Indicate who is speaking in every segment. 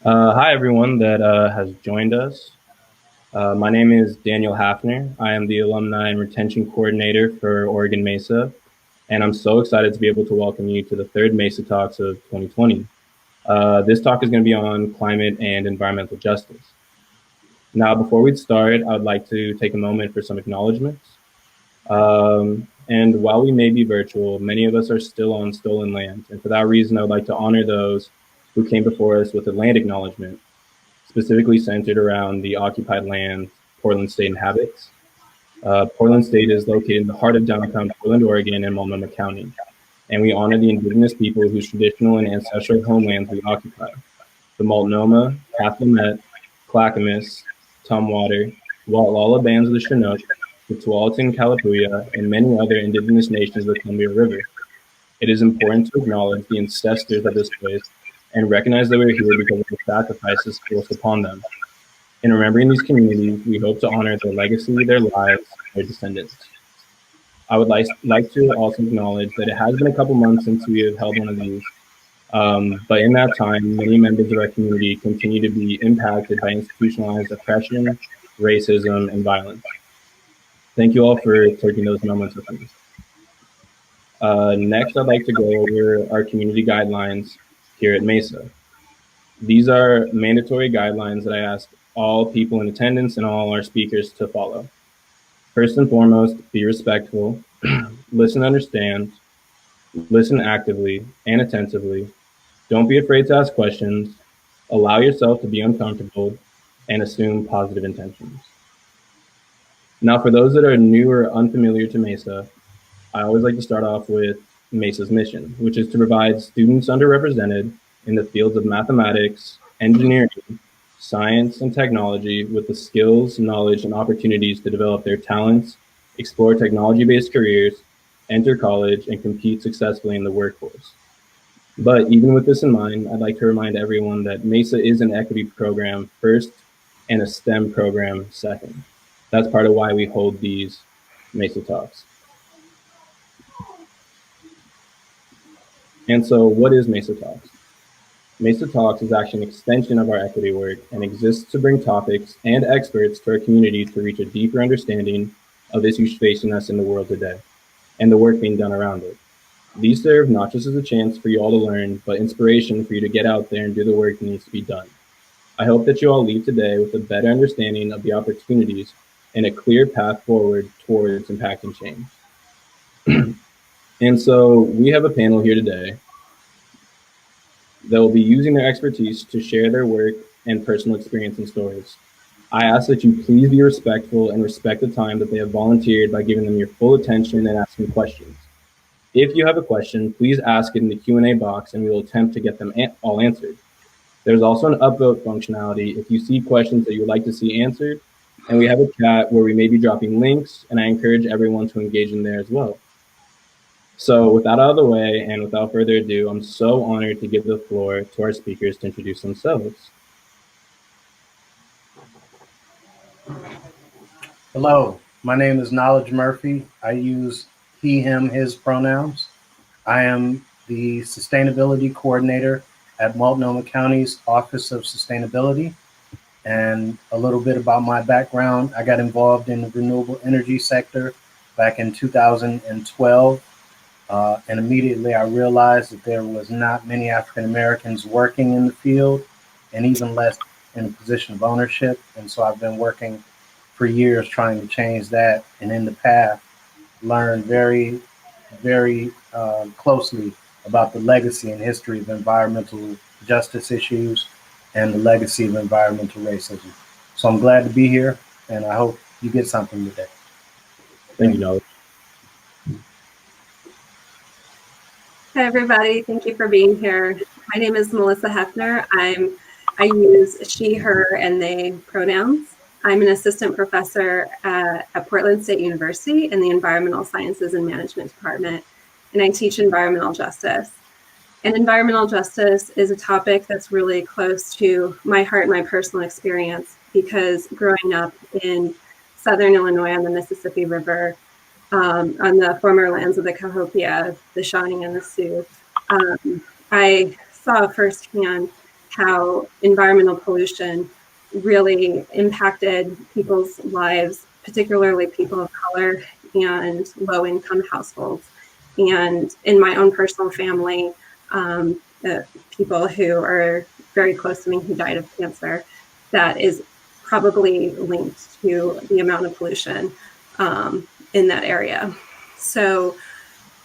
Speaker 1: Hi, everyone that has joined us. My name is Daniel Hafner. I am the Alumni and Retention Coordinator for Oregon MESA, and I'm so excited to be able to welcome you to the third MESA Talks of 2020. This talk is going to be on climate and environmental justice. Now, before we start, I would like to take a moment for some acknowledgements. And while we may be virtual, many of us are still on stolen land, and for that reason, I would like to honor those who came before us with a land acknowledgement, specifically centered around the occupied land Portland State inhabits. Portland State is located in the heart of downtown Portland, Oregon, and Multnomah County, and we honor the indigenous people whose traditional and ancestral homelands we occupy. The Multnomah, Cathlamet, Clackamas, Tumwater, Walala bands of the Chinook, the Tualatin Kalapuya, and many other indigenous nations of the Columbia River. It is important to acknowledge the ancestors of this place and recognize that we're here because of the sacrifices forced upon them. In remembering these communities, we hope to honor their legacy, their lives, their descendants. I would like to also acknowledge that it has been a couple months since we have held one of these, but in that time, many members of our community continue to be impacted by institutionalized oppression, racism, and violence. Thank you all for taking those moments with me. Next, I'd like to go over our community guidelines here at MESA. These are mandatory guidelines that I ask all people in attendance and all our speakers to follow. First and foremost, be respectful, listen, understand, listen actively and attentively. Don't be afraid to ask questions, allow yourself to be uncomfortable, and assume positive intentions. Now, for those that are new or unfamiliar to MESA, I always like to start off with MESA's mission, which is to provide students underrepresented in the fields of mathematics, engineering, science, and technology with the skills, knowledge, and opportunities to develop their talents, explore technology-based careers, enter college, and compete successfully in the workforce. But even with this in mind, I'd like to remind everyone that MESA is an equity program first and a STEM program second. That's part of why we hold these MESA Talks. And so what is MESA Talks? MESA Talks is actually an extension of our equity work and exists to bring topics and experts to our community to reach a deeper understanding of issues facing us in the world today and the work being done around it. These serve not just as a chance for you all to learn, but inspiration for you to get out there and do the work that needs to be done. I hope that you all leave today with a better understanding of the opportunities and a clear path forward towards impacting change. And so we have a panel here today that will be using their expertise to share their work and personal experience and stories. I ask that you please be respectful and respect the time that they have volunteered by giving them your full attention and asking questions. If you have a question, please ask it in the Q&A box and we will attempt to get them all answered. There's also an upvote functionality if you see questions that you would like to see answered, and we have a chat where we may be dropping links, and I encourage everyone to engage in there as well. So with that out of the way, and without further ado, I'm so honored to give the floor to our speakers to introduce themselves.
Speaker 2: Hello, my name is Knowledge Murphy. I use he, him, his pronouns. I am the Sustainability Coordinator at Multnomah County's Office of Sustainability. And a little bit about my background, I got involved in the renewable energy sector back in 2012. And immediately I realized that there was not many African Americans working in the field and even less in a position of ownership. And so I've been working for years trying to change that, and in the path learned very, very closely about the legacy and history of environmental justice issues and the legacy of environmental racism. So I'm glad to be here, and I hope you get something today.
Speaker 1: Thank you, Knowledge.
Speaker 3: Hi, everybody. Thank you for being here. My name is Melissa Hefner. I use she, her, and they pronouns. I'm an assistant professor at Portland State University in the Environmental Sciences and Management Department, and I teach environmental justice. And environmental justice is a topic that's really close to my heart and my personal experience, because growing up in Southern Illinois on the Mississippi River, on the former lands of the Cahokia, the Shawnee, and the Sioux, I saw firsthand how environmental pollution really impacted people's lives, particularly people of color and low-income households. And in my own personal family, people who are very close to me who died of cancer, that is probably linked to the amount of pollution in that area. So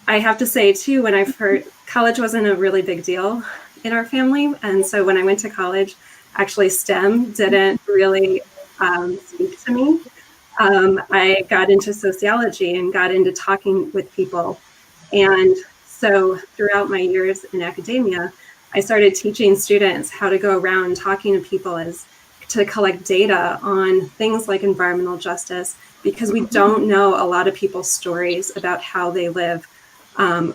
Speaker 3: I have to say too, when I've heard college wasn't a really big deal in our family. And so when I went to college, actually STEM didn't really speak to me. I got into sociology and got into talking with people. And so throughout my years in academia, I started teaching students how to go around talking to people to collect data on things like environmental justice, because we don't know a lot of people's stories about how they live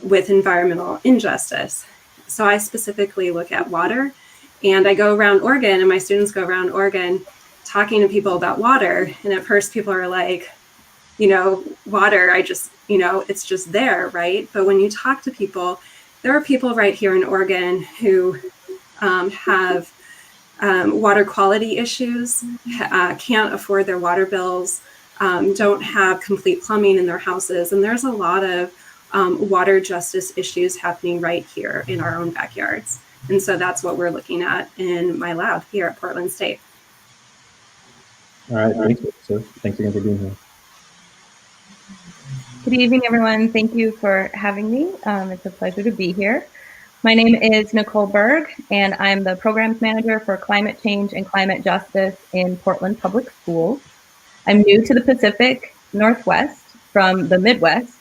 Speaker 3: with environmental injustice. So I specifically look at water, and I go around Oregon, and my students go around Oregon talking to people about water. And at first people are like, water, it's just there, right? But when you talk to people, there are people right here in Oregon who have water quality issues, can't afford their water bills, don't have complete plumbing in their houses. And there's a lot of water justice issues happening right here in our own backyards. And so that's what we're looking at in my lab here at Portland State.
Speaker 1: All right, thanks, Lisa. Thanks again for being here.
Speaker 4: Good evening, everyone. Thank you for having me. It's a pleasure to be here. My name is Nicole Berg, and I'm the Programs Manager for Climate Change and Climate Justice in Portland Public Schools. I'm new to the Pacific Northwest from the Midwest.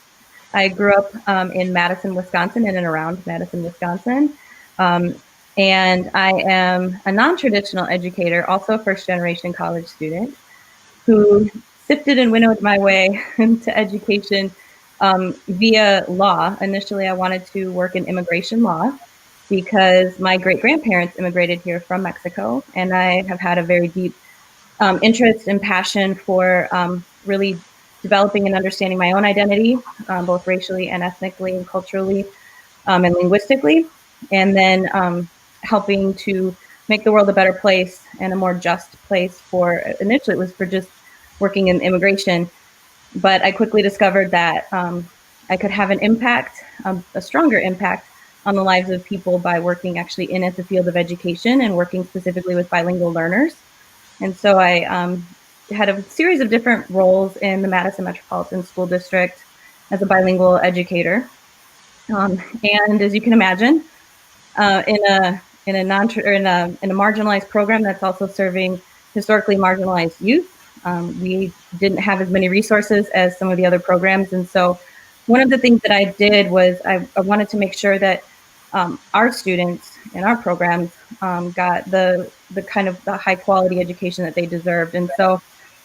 Speaker 4: I grew up in Madison, Wisconsin, in and around Madison, Wisconsin. And I am a non-traditional educator, also a first-generation college student, who sifted and winnowed my way into education via law. Initially, I wanted to work in immigration law because my great-grandparents immigrated here from Mexico, and I have had a very deep interest and passion for really developing and understanding my own identity, both racially and ethnically and culturally and linguistically, and then helping to make the world a better place and a more just place for, initially it was for just working in immigration, but I quickly discovered that I could have an impact, a stronger impact on the lives of people by working actually in at the field of education and working specifically with bilingual learners. And so I had a series of different roles in the Madison Metropolitan School District as a bilingual educator. And as you can imagine, in a marginalized program that's also serving historically marginalized youth, we didn't have as many resources as some of the other programs. And so one of the things that I did was I wanted to make sure that our students in our programs got the kind of the high quality education that they deserved. And so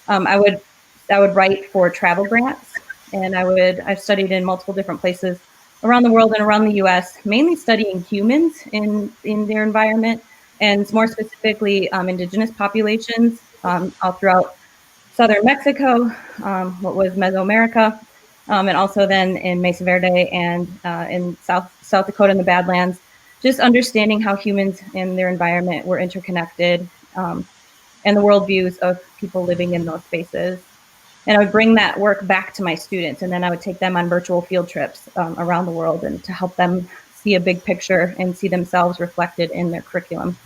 Speaker 4: I would write for travel grants, and I studied in multiple different places around the world and around the US, mainly studying humans in their environment, and more specifically indigenous populations all throughout southern Mexico, what was Mesoamerica, and also then in Mesa Verde and in South Dakota in the Badlands, just understanding how humans and their environment were interconnected, and the worldviews of people living in those spaces. And I would bring that work back to my students, and then I would take them on virtual field trips around the world and to help them see a big picture and see themselves reflected in their curriculum.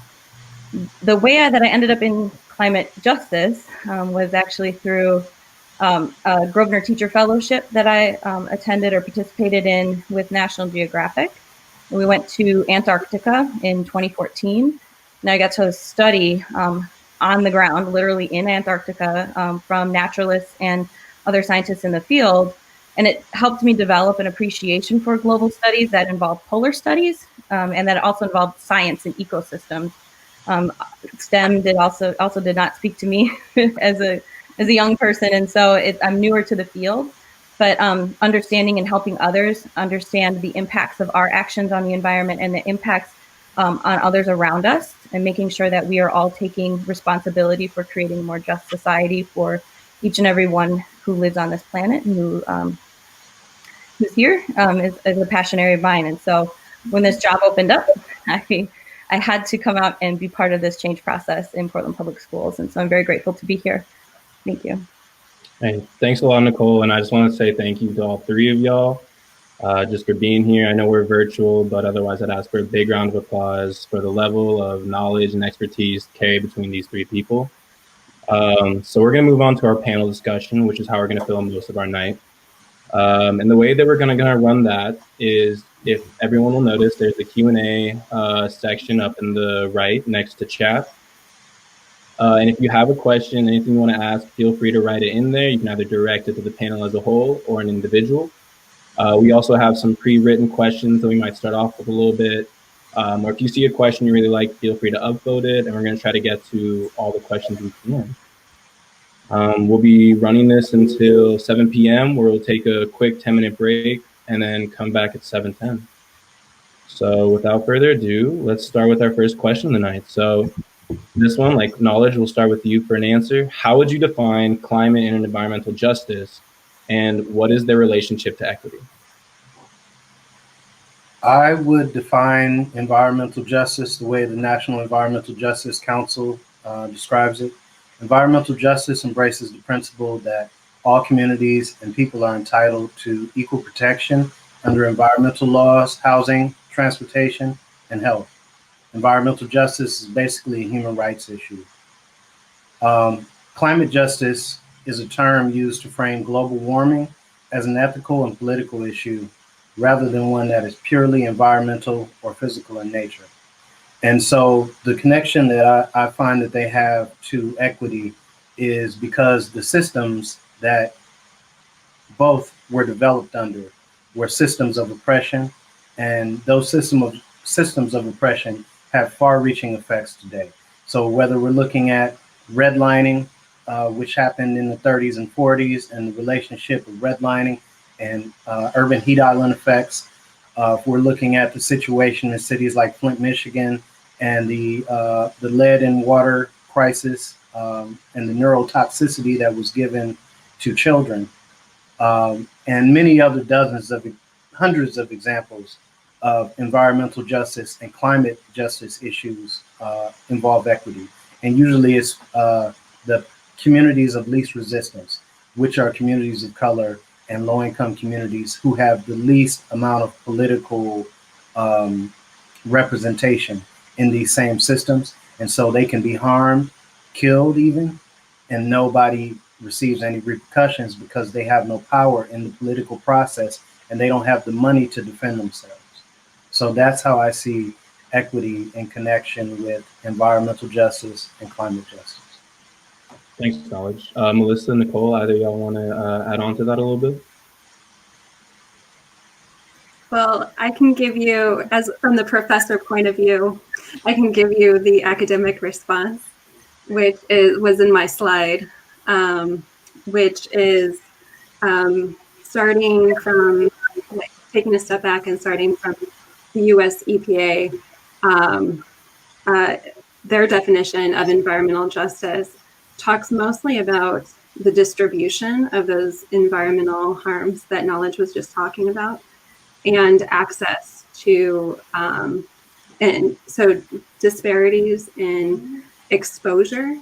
Speaker 4: The way that I ended up in climate justice was actually through a Grosvenor Teacher Fellowship that I attended or participated in with National Geographic. We went to Antarctica in 2014, and I got to study on the ground, literally in Antarctica, from naturalists and other scientists in the field. And it helped me develop an appreciation for global studies that involved polar studies, and that also involved science and ecosystems. STEM also did not speak to me as a young person, and so I'm newer to the field. But understanding and helping others understand the impacts of our actions on the environment and the impacts on others around us, and making sure that we are all taking responsibility for creating a more just society for each and every one who lives on this planet and who's here is a passion area of mine. And so when this job opened up, I I had to come out and be part of this change process in Portland Public Schools. And so I'm very grateful to be here. Thank you.
Speaker 1: Hey, thanks a lot, Nicole. And I just want to say thank you to all three of y'all just for being here. I know we're virtual, but otherwise I'd ask for a big round of applause for the level of knowledge and expertise carried between these three people. So we're going to move on to our panel discussion, which is how we're going to fill most of our night. And the way that we're going to run that is, if everyone will notice, there's a Q&A section up in the right next to chat. And if you have a question, anything you want to ask, feel free to write it in there. You can either direct it to the panel as a whole or an individual. We also have some pre-written questions that we might start off with a little bit. Or if you see a question you really like, feel free to upvote it, and we're going to try to get to all the questions we can. We'll be running this until 7 p.m., where we'll take a quick 10-minute break and then come back at 7:10. So without further ado, let's start with our first question of the night. So this one, like Knowledge, we'll start with you for an answer. How would you define climate and environmental justice, and what is their relationship to equity?
Speaker 2: I would define environmental justice the way the National Environmental Justice Council describes it. Environmental justice embraces the principle that all communities and people are entitled to equal protection under environmental laws, housing, transportation, and health. Environmental justice is basically a human rights issue. Climate justice is a term used to frame global warming as an ethical and political issue, rather than one that is purely environmental or physical in nature. And so the connection that I find that they have to equity is because the systems that both were developed under were systems of oppression, and those systems of oppression have far-reaching effects today. So whether we're looking at redlining, which happened in the 30s and 40s, and the relationship of redlining and urban heat island effects, if we're looking at the situation in cities like Flint, Michigan, and the lead and water crisis, and the neurotoxicity that was given to children, and many other hundreds of examples of environmental justice and climate justice issues involve equity. And usually it's the communities of least resistance, which are communities of color and low-income communities who have the least amount of political representation in these same systems. And so they can be harmed, killed even, and nobody receives any repercussions because they have no power in the political process and they don't have the money to defend themselves. So that's how I see equity in connection with environmental justice and climate justice.
Speaker 1: Thanks, Knowledge. Melissa, Nicole, either y'all want to add on to that a little bit?
Speaker 3: Well, I can give you, as from the professor point of view, I can give you the academic response, which was in my slide, which is starting from, taking a step back and starting from the US EPA, their definition of environmental justice talks mostly about the distribution of those environmental harms that Knowledge was just talking about, and access to, and so disparities in exposure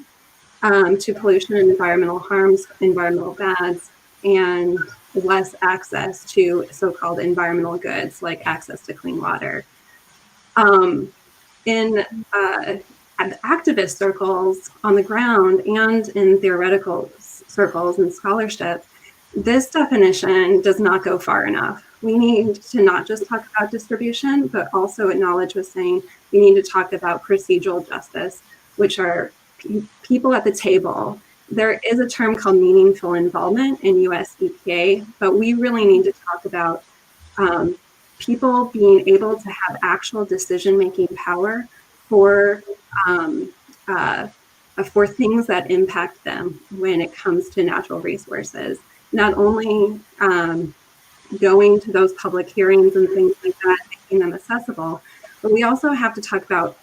Speaker 3: to pollution and environmental harms, environmental bads, and less access to so-called environmental goods like access to clean water. In activist circles on the ground and in theoretical circles and scholarship, this definition does not go far enough. We need to not just talk about distribution, but also, what Knowledge was saying, we need to talk about procedural justice, which are people at the table. There is a term called meaningful involvement in US EPA, but we really need to talk about people being able to have actual decision-making power for things that impact them when it comes to natural resources. Not only going to those public hearings and things like that, making them accessible, but we also have to talk about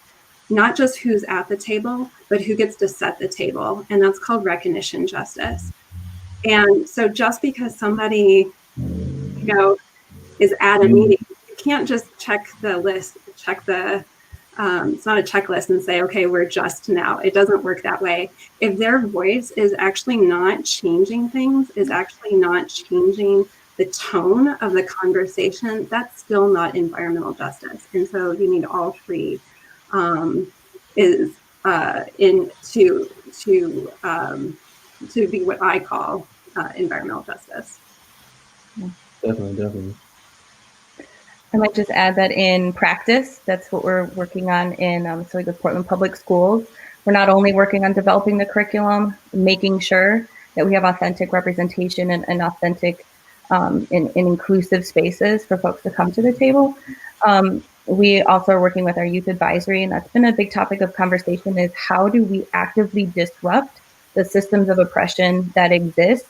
Speaker 3: not just who's at the table, but who gets to set the table, and that's called recognition justice. And so just because somebody, is at a meeting, you can't just check the list, check the it's not a checklist and say, okay, we're just now. It doesn't work that way. If their voice is actually not changing things, is actually not changing the tone of the conversation, that's still not environmental justice. And so you need all three to be what I call environmental justice.
Speaker 1: Definitely.
Speaker 4: I might just add that in practice, that's what we're working on in the Portland Public Schools. We're not only working on developing the curriculum, making sure that we have authentic representation and authentic and inclusive spaces for folks to come to the table. We also are working with our youth advisory, and that's been a big topic of conversation, is how do we actively disrupt the systems of oppression that exist,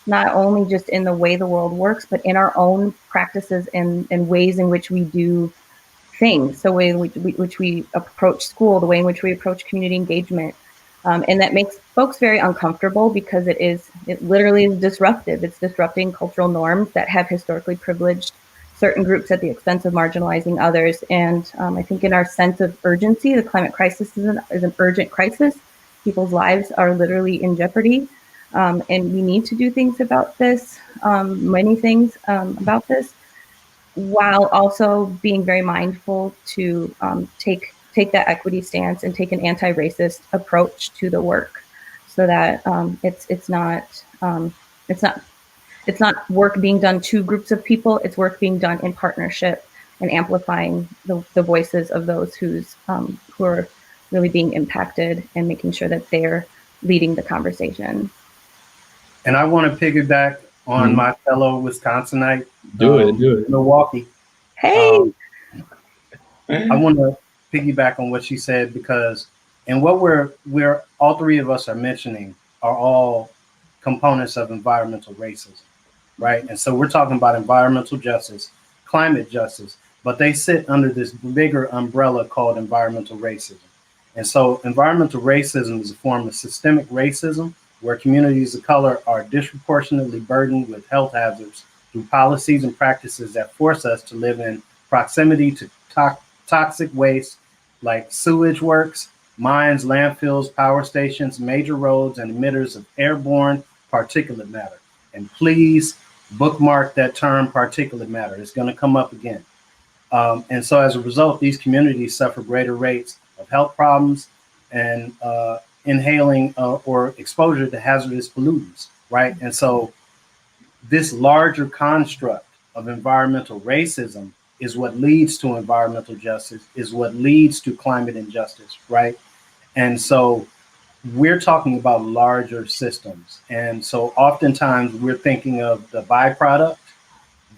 Speaker 4: not only just in the way the world works, but in our own practices and ways in which we do things, the way in which we approach school, the way in which we approach community engagement. And that makes folks very uncomfortable because it literally is disruptive. It's disrupting cultural norms that have historically privileged certain groups at the expense of marginalizing others. And I think in our sense of urgency, the climate crisis is an urgent crisis. People's lives are literally in jeopardy. And we need to do things about this, many things about this, while also being very mindful to take that equity stance and take an anti-racist approach to the work, so that it's not work being done to groups of people. It's work being done in partnership and amplifying the voices of those who are really being impacted and making sure that they're leading the conversation.
Speaker 2: And I want to piggyback on my fellow Wisconsinite.
Speaker 1: Do it.
Speaker 2: Milwaukee.
Speaker 4: Hey!
Speaker 2: I want to piggyback on what she said, because, and what we're all three of us are mentioning are all components of environmental racism, right? And so we're talking about environmental justice, climate justice, but they sit under this bigger umbrella called environmental racism. And so environmental racism is a form of systemic racism where communities of color are disproportionately burdened with health hazards through policies and practices that force us to live in proximity to toxic waste like sewage works, mines, landfills, power stations, major roads, and emitters of airborne particulate matter. And please bookmark that term, particulate matter. It's going to come up again. And so as a result, these communities suffer greater rates of health problems and inhaling or exposure to hazardous pollutants, right? And so this larger construct of environmental racism is what leads to environmental justice, is what leads to climate injustice, right? And so we're talking about larger systems. And so oftentimes we're thinking of the byproduct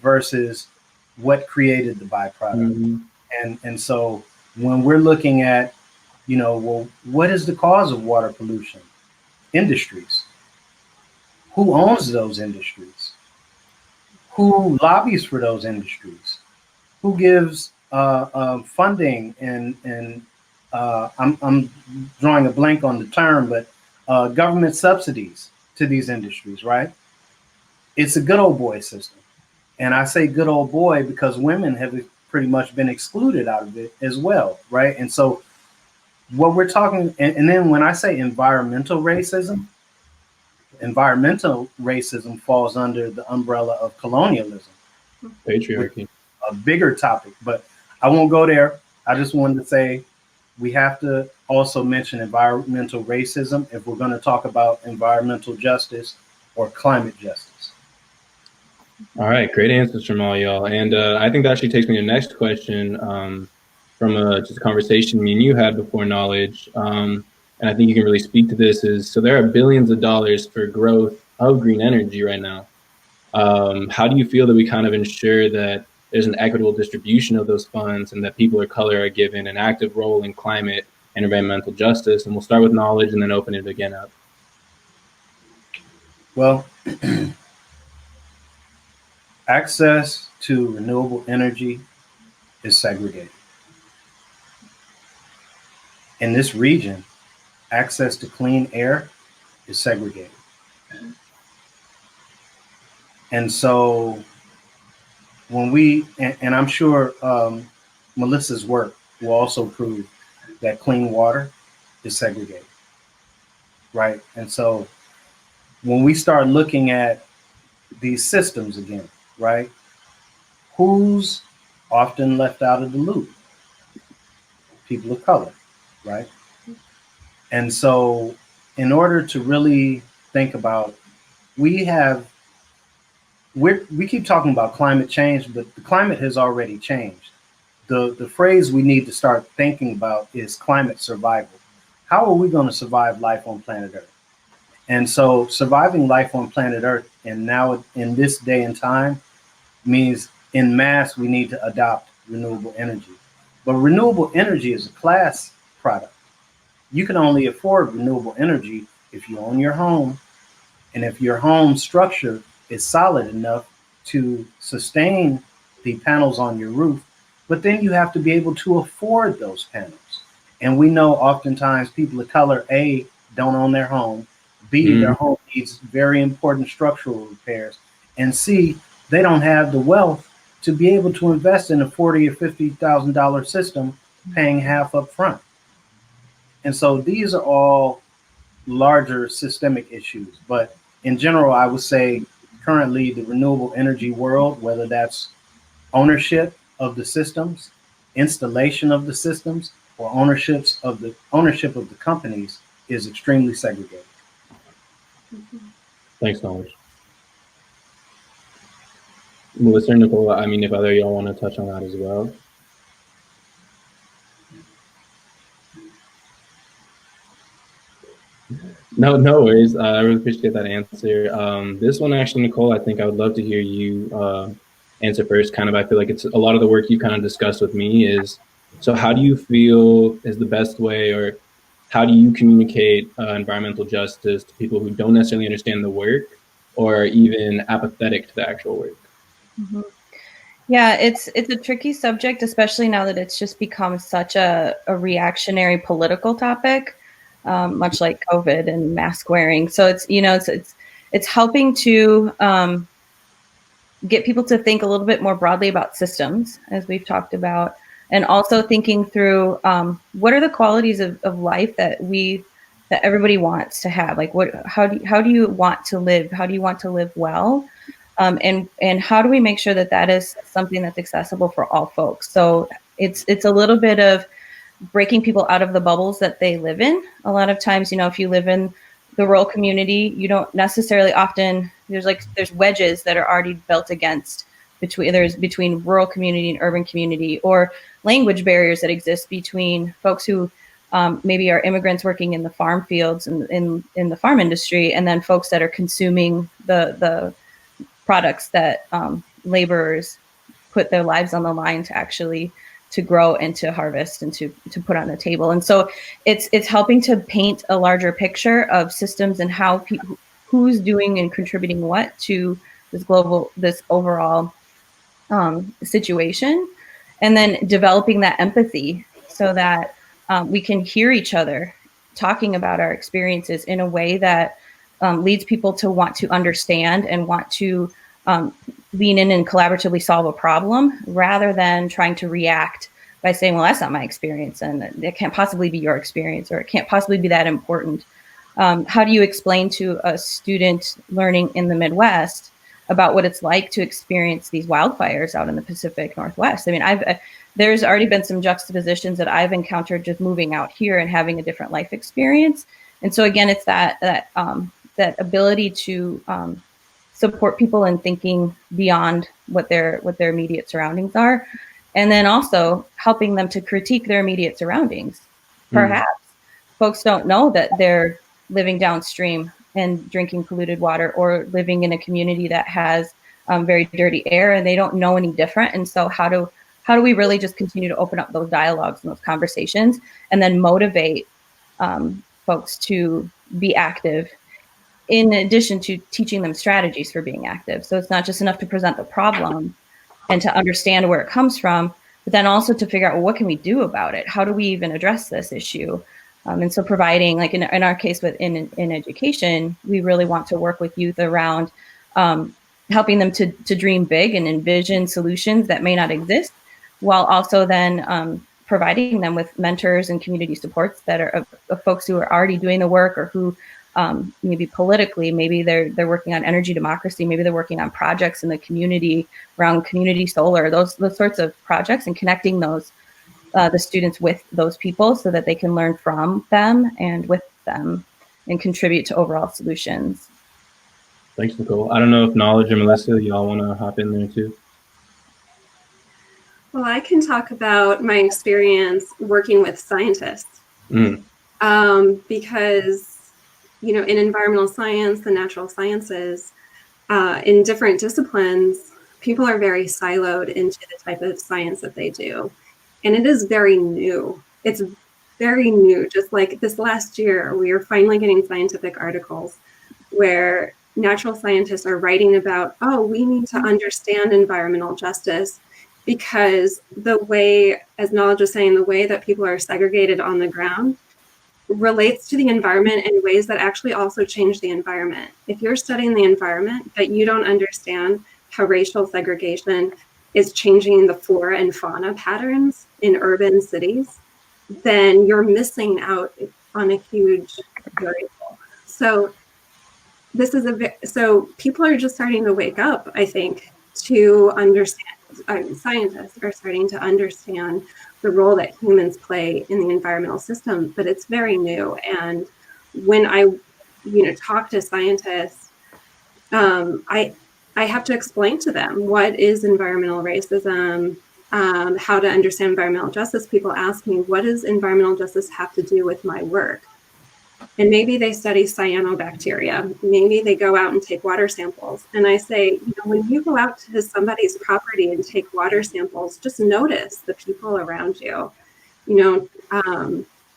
Speaker 2: versus what created the byproduct. And so when we're looking at, well, what is the cause of water pollution? Industries. Who owns those industries? Who lobbies for those industries? Who gives funding and I'm drawing a blank on the term, but government subsidies to these industries, right? It's a good old boy system. And I say good old boy because women have pretty much been excluded out of it as well, right? And so what we're talking, and then when I say environmental racism falls under the umbrella of colonialism.
Speaker 1: Patriarchy.
Speaker 2: A bigger topic, but I won't go there. I just wanted to say we have to also mention environmental racism if we're going to talk about environmental justice or climate justice.
Speaker 1: All right, great answers from all y'all. And I think that actually takes me to the next question from just a conversation me and you had before, Knowledge. And I think you can really speak to this so there are billions of dollars for growth of green energy right now. How do you feel that we kind of ensure that there's an equitable distribution of those funds and that people of color are given an active role in climate and environmental justice? And we'll start with Knowledge and then open it again up.
Speaker 2: Well, access to renewable energy is segregated. In this region, access to clean air is segregated. And so when and I'm sure Melissa's work will also prove that clean water is segregated, right? And so when we start looking at these systems again, right, who's often left out of the loop? People of color, right? And so in order to really think about, we keep talking about climate change, but the climate has already changed. The phrase we need to start thinking about is climate survival. How are we going to survive life on planet Earth? And so surviving life on planet Earth, and now in this day and time, means en masse we need to adopt renewable energy. But renewable energy is a class product. You can only afford renewable energy if you own your home, and if your home structure is solid enough to sustain the panels on your roof. But then you have to be able to afford those panels. And we know oftentimes people of color, A, don't own their home, B, their home needs very important structural repairs, and C, they don't have the wealth to be able to invest in a $40,000 or $50,000 system, paying half up front. And so these are all larger systemic issues. But in general, I would say currently the renewable energy world, whether that's ownership of the systems, installation of the systems, or ownership of the companies, is extremely segregated.
Speaker 1: Thanks, Knowledge. Melissa and Nicole, I mean, if either of y'all want to touch on that as well. No worries. I really appreciate that answer. This one, actually, Nicole, I think I would love to hear you answer first. Kind of, I feel like it's a lot of the work you kind of discussed with me is, so how do you feel is the best way, or how do you communicate environmental justice to people who don't necessarily understand the work or are even apathetic to the actual work?
Speaker 4: Mm-hmm. Yeah, it's a tricky subject, especially now that it's just become such a reactionary political topic, much like COVID and mask wearing. So it's helping to get people to think a little bit more broadly about systems, as we've talked about, and also thinking through what are the qualities of life that everybody wants to have. Like, how do you want to live? How do you want to live well? And how do we make sure that is something that's accessible for all folks? So it's a little bit of breaking people out of the bubbles that they live in. A lot of times, if you live in the rural community, you don't necessarily often, there's wedges that are already built between rural community and urban community, or language barriers that exist between folks who maybe are immigrants working in the farm fields and in the farm industry, and then folks that are consuming the products that laborers put their lives on the line to grow and to harvest and to put on the table. And so it's helping to paint a larger picture of systems and how who's doing and contributing what to this overall situation, and then developing that empathy so that we can hear each other talking about our experiences in a way that leads people to want to understand and want to lean in and collaboratively solve a problem, rather than trying to react by saying, well, that's not my experience, and it can't possibly be your experience, or it can't possibly be that important. How do you explain to a student learning in the Midwest about what it's like to experience these wildfires out in the Pacific Northwest? I mean, there's already been some juxtapositions that I've encountered just moving out here and having a different life experience. And so again, it's that ability to support people in thinking beyond what their immediate surroundings are, and then also helping them to critique their immediate surroundings. Perhaps folks don't know that they're living downstream and drinking polluted water, or living in a community that has very dirty air, and they don't know any different. And so how do we really just continue to open up those dialogues and those conversations, and then motivate folks to be active, in addition to teaching them strategies for being active? So it's not just enough to present the problem and to understand where it comes from, but then also to figure out, well, what can we do about it? How do we even address this issue? And so providing, like in our case in education, we really want to work with youth around helping them to dream big and envision solutions that may not exist, while also then providing them with mentors and community supports that are of folks who are already doing the work, or who maybe politically, maybe they're working on energy democracy, maybe they're working on projects in the community around community solar, those sorts of projects, and connecting those the students with those people so that they can learn from them and with them and contribute to overall solutions.
Speaker 1: Thanks, Nicole. I don't know if Knowledge or Melissa, y'all want to hop in there too?
Speaker 3: Well, I can talk about my experience working with scientists. Because, you know, in environmental science, the natural sciences, in different disciplines, people are very siloed into the type of science that they do. And it is very new. It's very new. Just like this last year, we are finally getting scientific articles where natural scientists are writing about, oh, we need to understand environmental justice, because the way, as Knowledge was saying, the way that people are segregated on the ground relates to the environment in ways that actually also change the environment. If you're studying the environment, but you don't understand how racial segregation is changing the flora and fauna patterns in urban cities, then you're missing out on a huge variable. So so people are just starting to wake up, I think, to understand. Scientists are starting to understand the role that humans play in the environmental system, but it's very new. And when I, talk to scientists, I have to explain to them what is environmental racism, how to understand environmental justice. People ask me, what does environmental justice have to do with my work? And maybe they study cyanobacteria. Maybe they go out and take water samples. And I say, when you go out to somebody's property and take water samples, just notice the people around you.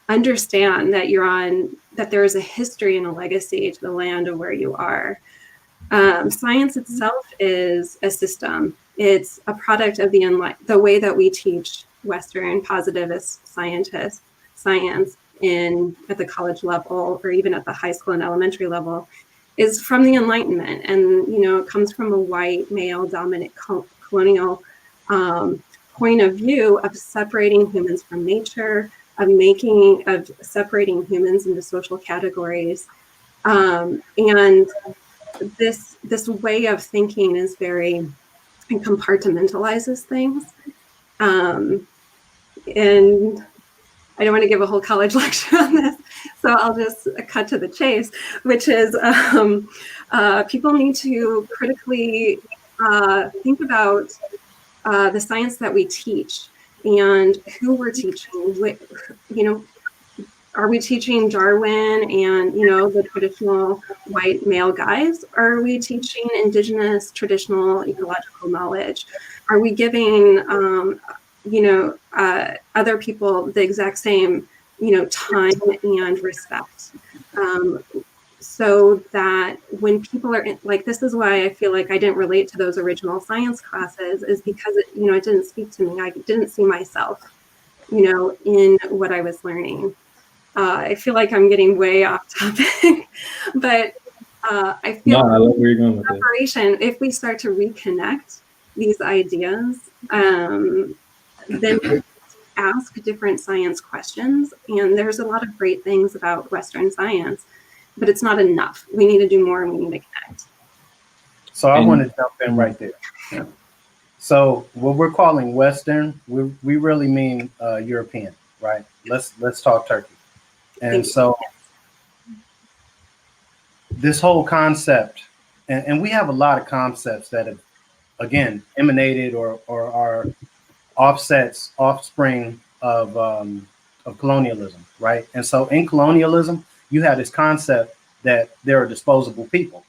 Speaker 3: Understand that that there is a history and a legacy to the land of where you are. Science itself is a system. It's a product of the way that we teach Western positivist science at the college level, or even at the high school and elementary level, is from the Enlightenment. And, it comes from a white, male dominant colonial point of view of separating humans from nature, of separating humans into social categories. And this way of thinking is it compartmentalizes things. And I don't want to give a whole college lecture on this, so I'll just cut to the chase, which is people need to critically think about the science that we teach and who we're teaching. Are we teaching Darwin and, the traditional white male guys? Or are we teaching indigenous, traditional ecological knowledge? Are we giving other people the exact same, time and respect, so that when people are this is why I feel like I didn't relate to those original science classes, is because it didn't speak to me. I didn't see myself, in what I was learning. I feel like I'm getting way off topic, but I feel
Speaker 1: I love where you're going with
Speaker 3: preparation, if we start to reconnect these ideas, then we ask different science questions. And there's a lot of great things about Western science, but it's not enough. We need to do more, and we need to connect.
Speaker 2: So I want to jump in right there. Yeah. So what we're calling Western, we really mean European, right? Let's talk Turkey. And so this whole concept, and we have a lot of concepts that have, again, emanated or are offspring of colonialism, right? And so in colonialism, you have this concept that there are disposable people,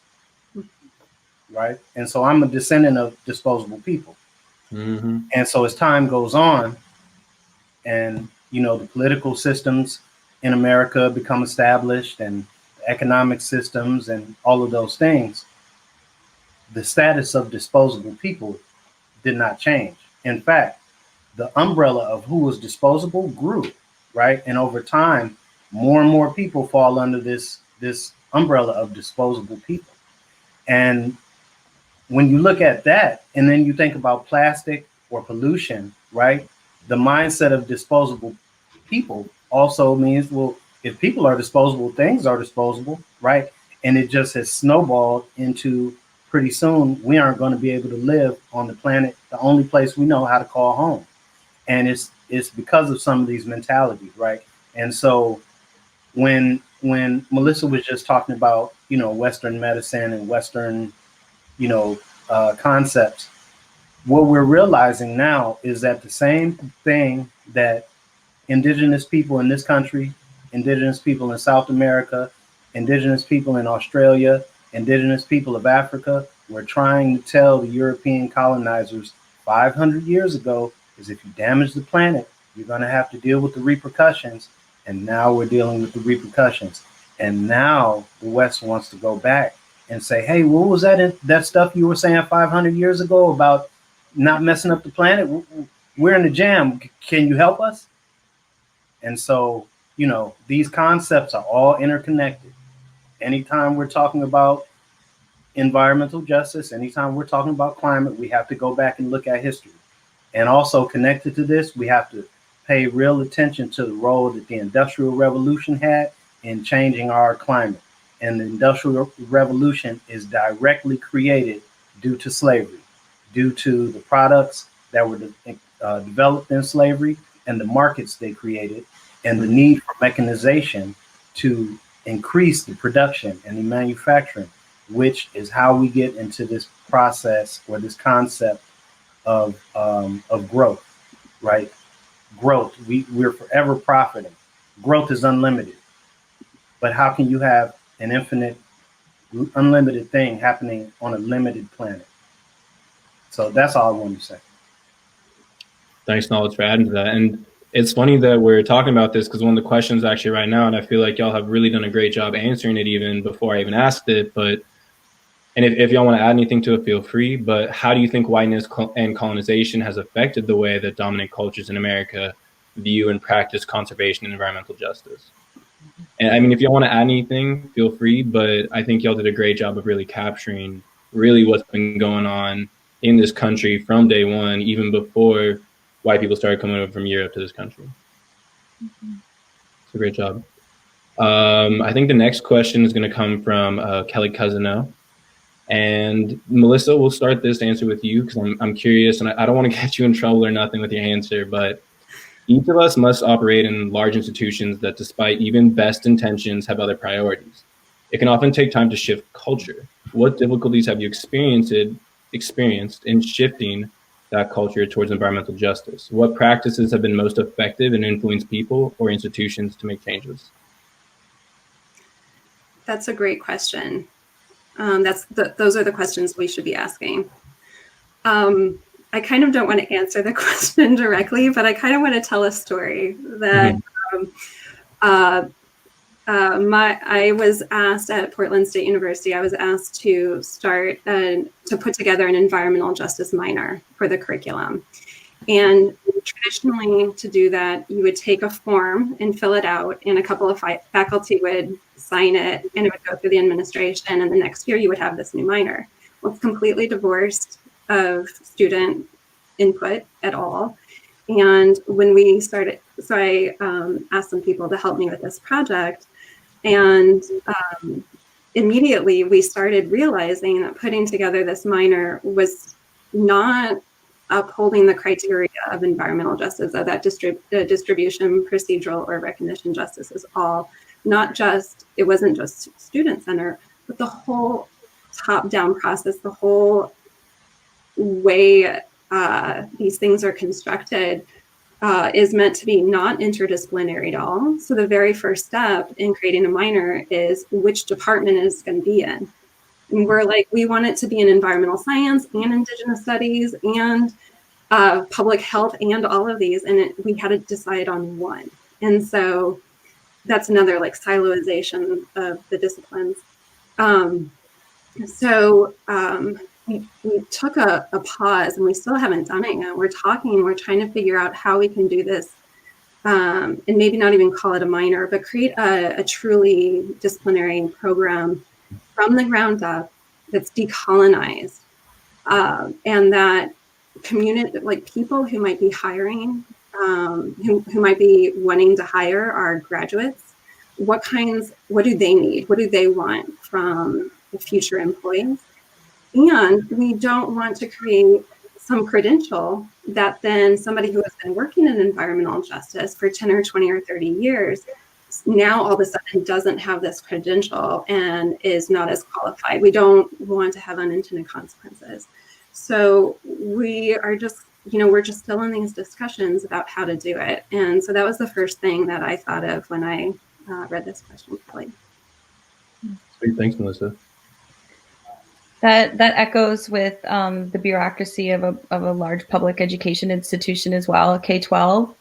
Speaker 2: right? And so I'm a descendant of disposable people. Mm-hmm. And so as time goes on, and the political systems in America become established, and economic systems and all of those things, the status of disposable people did not change. In fact, the umbrella of who was disposable grew, right? And over time, more and more people fall under this umbrella of disposable people. And when you look at that, and then you think about plastic or pollution, right? the mindset of disposable people also means, well, if people are disposable, things are disposable, right? And it just has snowballed into pretty soon we aren't going to be able to live on the planet, the only place we know how to call home. And it's because of some of these mentalities, right? And so when Melissa was just talking about, you know, Western medicine and Western, you know, concepts, what we're realizing now is that the same thing that indigenous people in this country, indigenous people in South America, indigenous people in Australia, indigenous people of Africa were trying to tell the European colonizers 500 years ago is if you damage the planet, you're going to have to deal with the repercussions. And now we're dealing with the repercussions. And now the West wants to go back and say, hey, what was that stuff you were saying 500 years ago about not messing up the planet? We're in the jam. Can you help us? And so, you know, these concepts are all interconnected. Anytime we're talking about environmental justice, anytime we're talking about climate, we have to go back and look at history. And also connected to this, we have to pay real attention to the role that the Industrial Revolution had in changing our climate. And the Industrial Revolution is directly created due to slavery, due to the products that were developed in slavery and the markets they created, and the need for mechanization to increase the production and the manufacturing, which is how we get into this process or this concept of growth, right? Growth, we're forever profiting. Growth is unlimited. But how can you have an infinite, unlimited thing happening on a limited planet? So that's all I wanted to say.
Speaker 1: Thanks, Knowledge, for adding to that. And it's funny that we're talking about this because one of the questions actually right now, and I feel like y'all have really done a great job answering it even before I even asked it, but, and if y'all want to add anything to it, feel free, but how do you think whiteness and colonization has affected the way that dominant cultures in America view and practice conservation and environmental justice? And I mean, if y'all want to add anything, feel free, but I think y'all did a great job of really capturing really what's been going on in this country from day one, even before white people started coming over from Europe to this country. It's a great job. I think the next question is going to come from Kelly Cousineau. And Melissa, we'll start this answer with you because I'm curious, and I don't want to get you in trouble or nothing with your answer, but each of us must operate in large institutions that, despite even best intentions, have other priorities. It can often take time to shift culture. What difficulties have you experienced in shifting that culture towards environmental justice? What practices have been most effective and influence people or institutions to make changes?
Speaker 3: That's a great question. Those are the questions we should be asking. I kind of don't want to answer the question directly, but I kind of want to tell a story that I was asked at Portland State University, I was asked to to put together an environmental justice minor for the curriculum. And traditionally to do that, you would take a form and fill it out, and a couple of faculty would sign it, and it would go through the administration, and the next year you would have this new minor. Well, it's completely divorced of student input at all. And when we started, so I asked some people to help me with this project, and immediately we started realizing that putting together this minor was not upholding the criteria of environmental justice, of that distribution, procedural, or recognition justice is all, not just, it wasn't just student center, but the whole top-down process, the whole way these things are constructed is meant to be not interdisciplinary at all. So the very first step in creating a minor is which department is going to be in. And we're like, we want it to be in environmental science and indigenous studies and public health and all of these. And we had to decide on one. And so that's another like siloization of the disciplines. We took a pause, and we still haven't done it yet. We're talking, we're trying to figure out how we can do this, and maybe not even call it a minor, but create a truly disciplinary program from the ground up that's decolonized, and that community, like people who might be hiring who might be wanting to hire our graduates, what do they need? What do they want from the future employees? And we don't want to create some credential that then somebody who has been working in environmental justice for 10 or 20 or 30 years now all of a sudden doesn't have this credential and is not as qualified. We don't want to have unintended consequences. So we are just, we're just still in these discussions about how to do it. And so that was the first thing that I thought of when I read this question, Kelly.
Speaker 1: Sweet, thanks, Melissa.
Speaker 4: That echoes with the bureaucracy of a large public education institution as well, K12.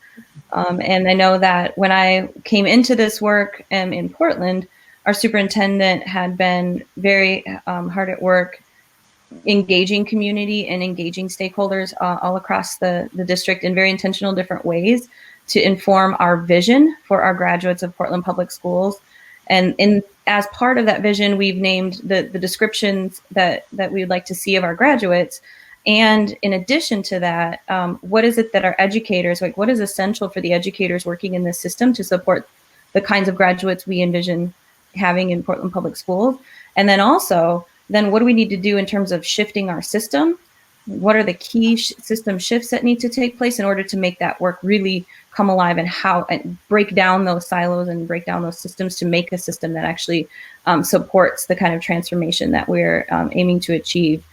Speaker 4: And I know that when I came into this work in Portland, our superintendent had been very hard at work engaging community and engaging stakeholders all across the district in very intentional different ways to inform our vision for our graduates of Portland Public Schools. And as part of that vision, we've named the descriptions that we would like to see of our graduates. And in addition to that, what is it that our educators, like what is essential for the educators working in this system to support the kinds of graduates we envision having in Portland Public Schools? And then also, what do we need to do in terms of shifting our system? What are the key system shifts that need to take place in order to make that work really come alive, and break down those silos and break down those systems to make a system that actually supports the kind of transformation that we're aiming to achieve.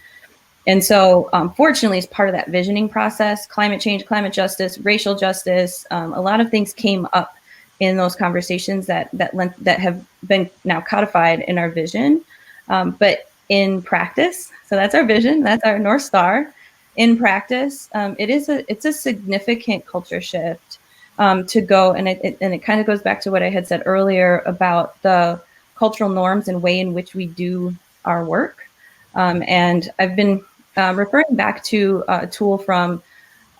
Speaker 4: And so fortunately, as part of that visioning process, climate change, climate justice, racial justice, a lot of things came up in those conversations that have been now codified in our vision. But in practice, so that's our vision, that's our North Star. In practice, it's a significant culture shift to go, and it kind of goes back to what I had said earlier about the cultural norms and way in which we do our work. And I've been referring back to a tool from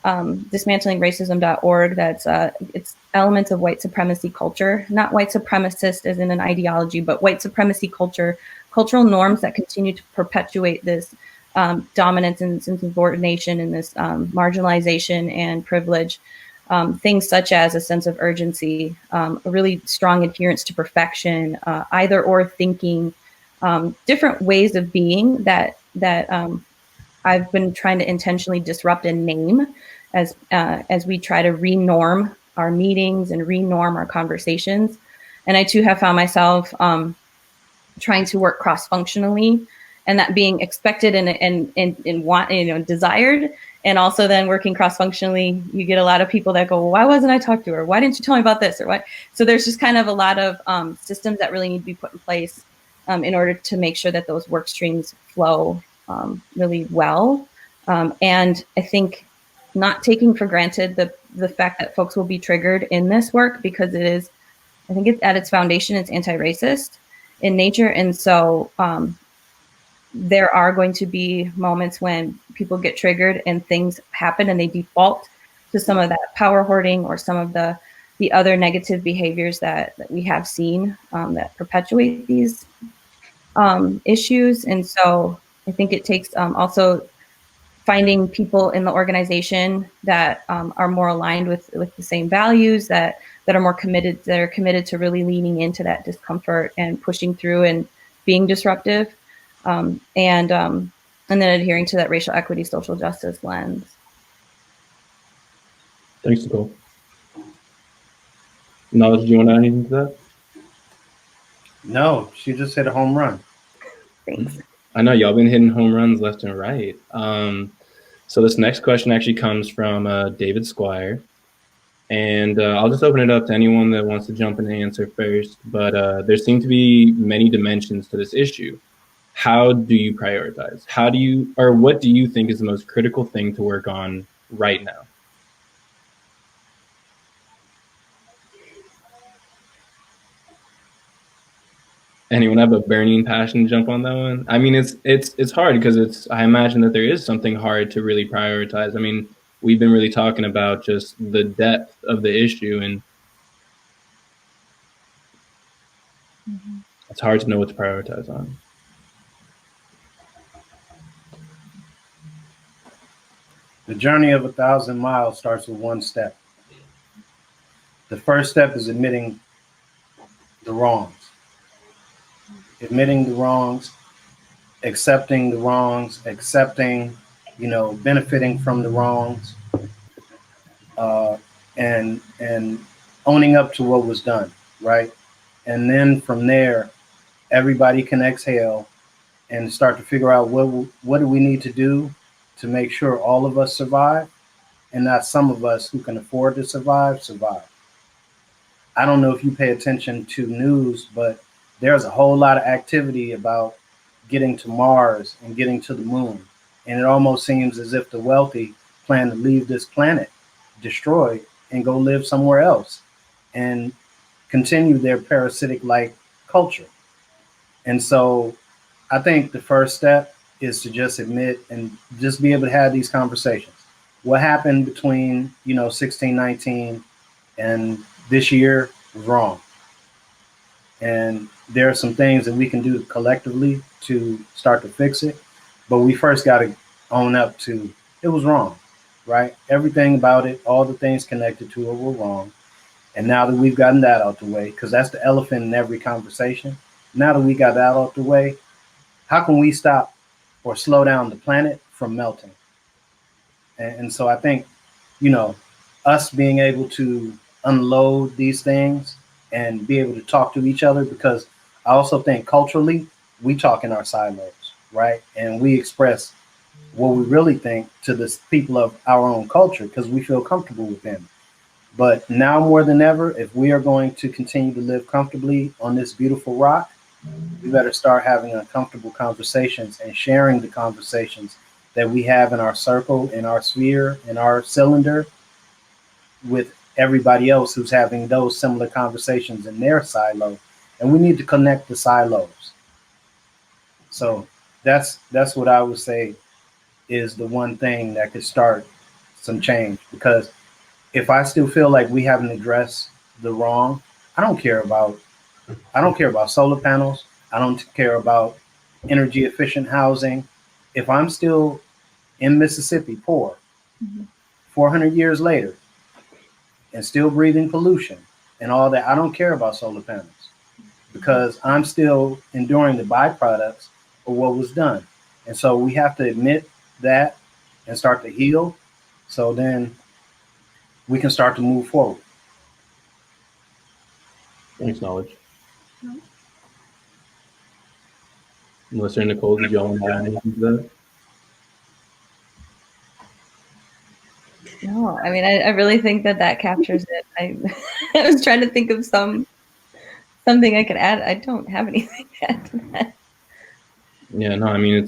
Speaker 4: dismantlingracism.org that's it's elements of white supremacy culture, not white supremacist as in an ideology, but white supremacy culture, cultural norms that continue to perpetuate this dominance and subordination and this marginalization and privilege. Things such as a sense of urgency, a really strong adherence to perfection, either or thinking, different ways of being that I've been trying to intentionally disrupt and name as we try to re-norm our meetings and re-norm our conversations. And I too have found myself trying to work cross-functionally, and that being expected and want, desired. And also then working cross-functionally, you get a lot of people that go, well, why wasn't I talked to her? Why didn't you tell me about this? Or what? So there's just kind of a lot of systems that really need to be put in place in order to make sure that those work streams flow really well. And I think not taking for granted the fact that folks will be triggered in this work, because I think it's at its foundation, it's anti-racist in nature. And so there are going to be moments when people get triggered and things happen and they default to some of that power hoarding or some of the other negative behaviors that we have seen that perpetuate these issues. And so I think it takes also finding people in the organization that are more aligned with the same values, that are more committed, that are committed to really leaning into that discomfort and pushing through and being disruptive. And then adhering to that racial equity, social justice lens.
Speaker 1: Thanks, Nicole. Knowledge, do you want to add anything to that?
Speaker 2: No, she just hit a home run.
Speaker 4: Thanks.
Speaker 1: I know y'all been hitting home runs left and right. So this next question actually comes from David Squire. And I'll just open it up to anyone that wants to jump in and answer first. But there seem to be many dimensions to this issue. How do you prioritize? What do you think is the most critical thing to work on right now? Anyone have a burning passion to jump on that one? I mean, it's hard because I imagine that there is something hard to really prioritize. I mean, we've been really talking about just the depth of the issue, and it's hard to know what to prioritize on.
Speaker 2: The journey of 1,000 miles starts with one step. the first step is admitting the wrongs. Admitting the wrongs, accepting the wrongs, accepting, benefiting from the wrongs, and owning up to what was done, right? And then from there, everybody can exhale and start to figure out what do we need to do to make sure all of us survive, and not some of us who can afford to survive. I don't know if you pay attention to news, but there's a whole lot of activity about getting to Mars and getting to the moon. And it almost seems as if the wealthy plan to leave this planet destroyed and go live somewhere else and continue their parasitic-like culture. And so I think the first step is to just admit and just be able to have these conversations. What happened between, 16, 19 and this year was wrong. And there are some things that we can do collectively to start to fix it. But we first got to own up to it was wrong, right? Everything about it, all the things connected to it were wrong. And now that we've gotten that out the way, because that's the elephant in every conversation, now that we got that out the way, how can we stop or slow down the planet from melting? And so I think, us being able to unload these things and be able to talk to each other, because I also think culturally, we talk in our silos, right? And we express what we really think to the people of our own culture because we feel comfortable with them. But now more than ever, if we are going to continue to live comfortably on this beautiful rock, we better start having uncomfortable conversations and sharing the conversations that we have in our circle, in our sphere, in our cylinder with everybody else who's having those similar conversations in their silo. And we need to connect the silos. So that's what I would say is the one thing that could start some change. Because if I still feel like we haven't addressed the wrong, I don't care about solar panels. I don't care about energy efficient housing. If I'm still in Mississippi poor, 400 years later, and still breathing pollution and all that, I don't care about solar panels because I'm still enduring the byproducts of what was done. And so we have to admit that and start to heal. So then we can start to move forward.
Speaker 1: Thanks, Knowledge. Melissa and Nicole, did y'all want to add anything to that?
Speaker 4: No, I mean, I really think that captures it. I was trying to think of something I could add. I don't have anything to add to that.
Speaker 1: Yeah, no, I mean,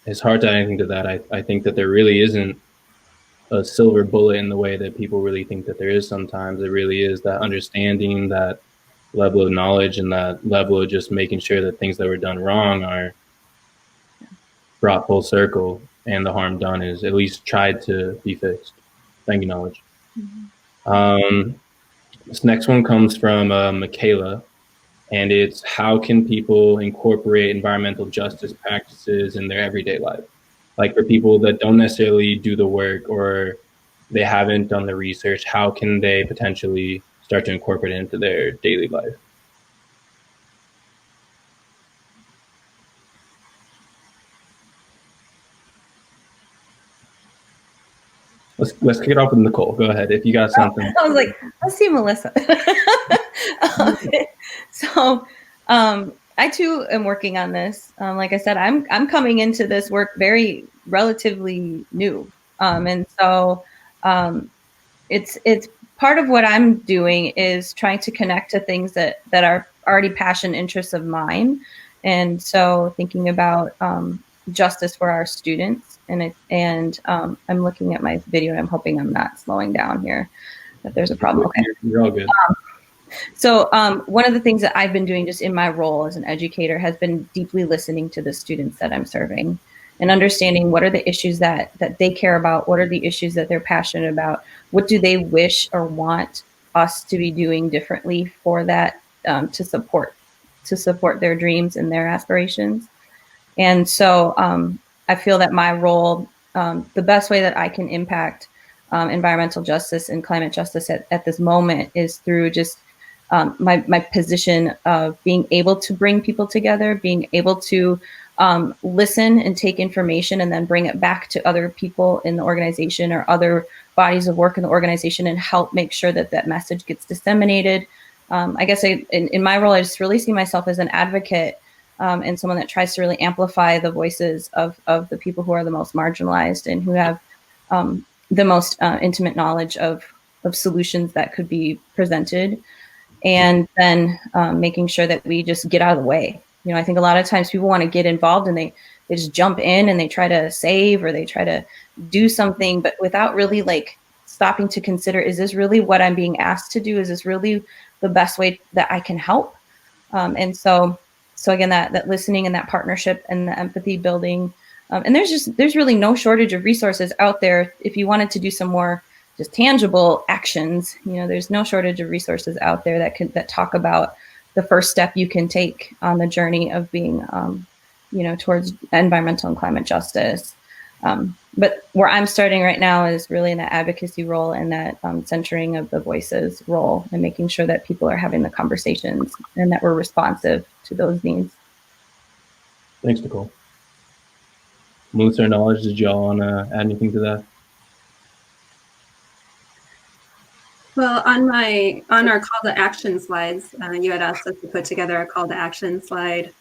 Speaker 1: it's hard to add anything to that. I think that there really isn't a silver bullet in the way that people really think that there is sometimes. It really is that understanding, that level of knowledge, and that level of just making sure that things that were done wrong are brought full circle and the harm done is at least tried to be fixed. Thank you, Knowledge. This next one comes from Michaela, and it's how can people incorporate environmental justice practices in their everyday life? Like for people that don't necessarily do the work or they haven't done the research, how can they potentially start to incorporate it into their daily life? Let's kick it off with Nicole. Go ahead if you got something.
Speaker 4: I was like, let's see Melissa. So I too am working on this. Like I said, I'm coming into this work very relatively new, and so it's part of what I'm doing is trying to connect to things that are already passion interests of mine, and so thinking about justice for our students. And I'm looking at my video and I'm hoping I'm not slowing down here, that there's a problem. Okay.
Speaker 1: You're all good.
Speaker 4: So one of the things that I've been doing just in my role as an educator has been deeply listening to the students that I'm serving and understanding what are the issues that they care about, what are the issues that they're passionate about, what do they wish or want us to be doing differently for that, to support their dreams and their aspirations. And so I feel that my role, the best way that I can impact environmental justice and climate justice at this moment is through just my position of being able to bring people together, being able to listen and take information and then bring it back to other people in the organization or other bodies of work in the organization and help make sure that that message gets disseminated. I guess in my role, I just really see myself as an advocate and someone that tries to really amplify the voices of the people who are the most marginalized and who have the most intimate knowledge of solutions that could be presented. And then making sure that we just get out of the way. You know, I think a lot of times people want to get involved and they just jump in and they try to save or they try to do something, but without really like stopping to consider, is this really what I'm being asked to do? Is this really the best way that I can help? And so again, that listening and that partnership and the empathy building. And there's really no shortage of resources out there. If you wanted to do some more just tangible actions, you know, there's no shortage of resources out there that talk about the first step you can take on the journey of being, you know, towards environmental and climate justice. But where I'm starting right now is really in that advocacy role and that centering of the voices role and making sure that people are having the conversations and that we're responsive to those needs.
Speaker 1: Thanks, Nicole. Melissa or Knowledge, did y'all want to add anything to that?
Speaker 3: Well, on our call to action slides, you had asked us to put together a call to action slide.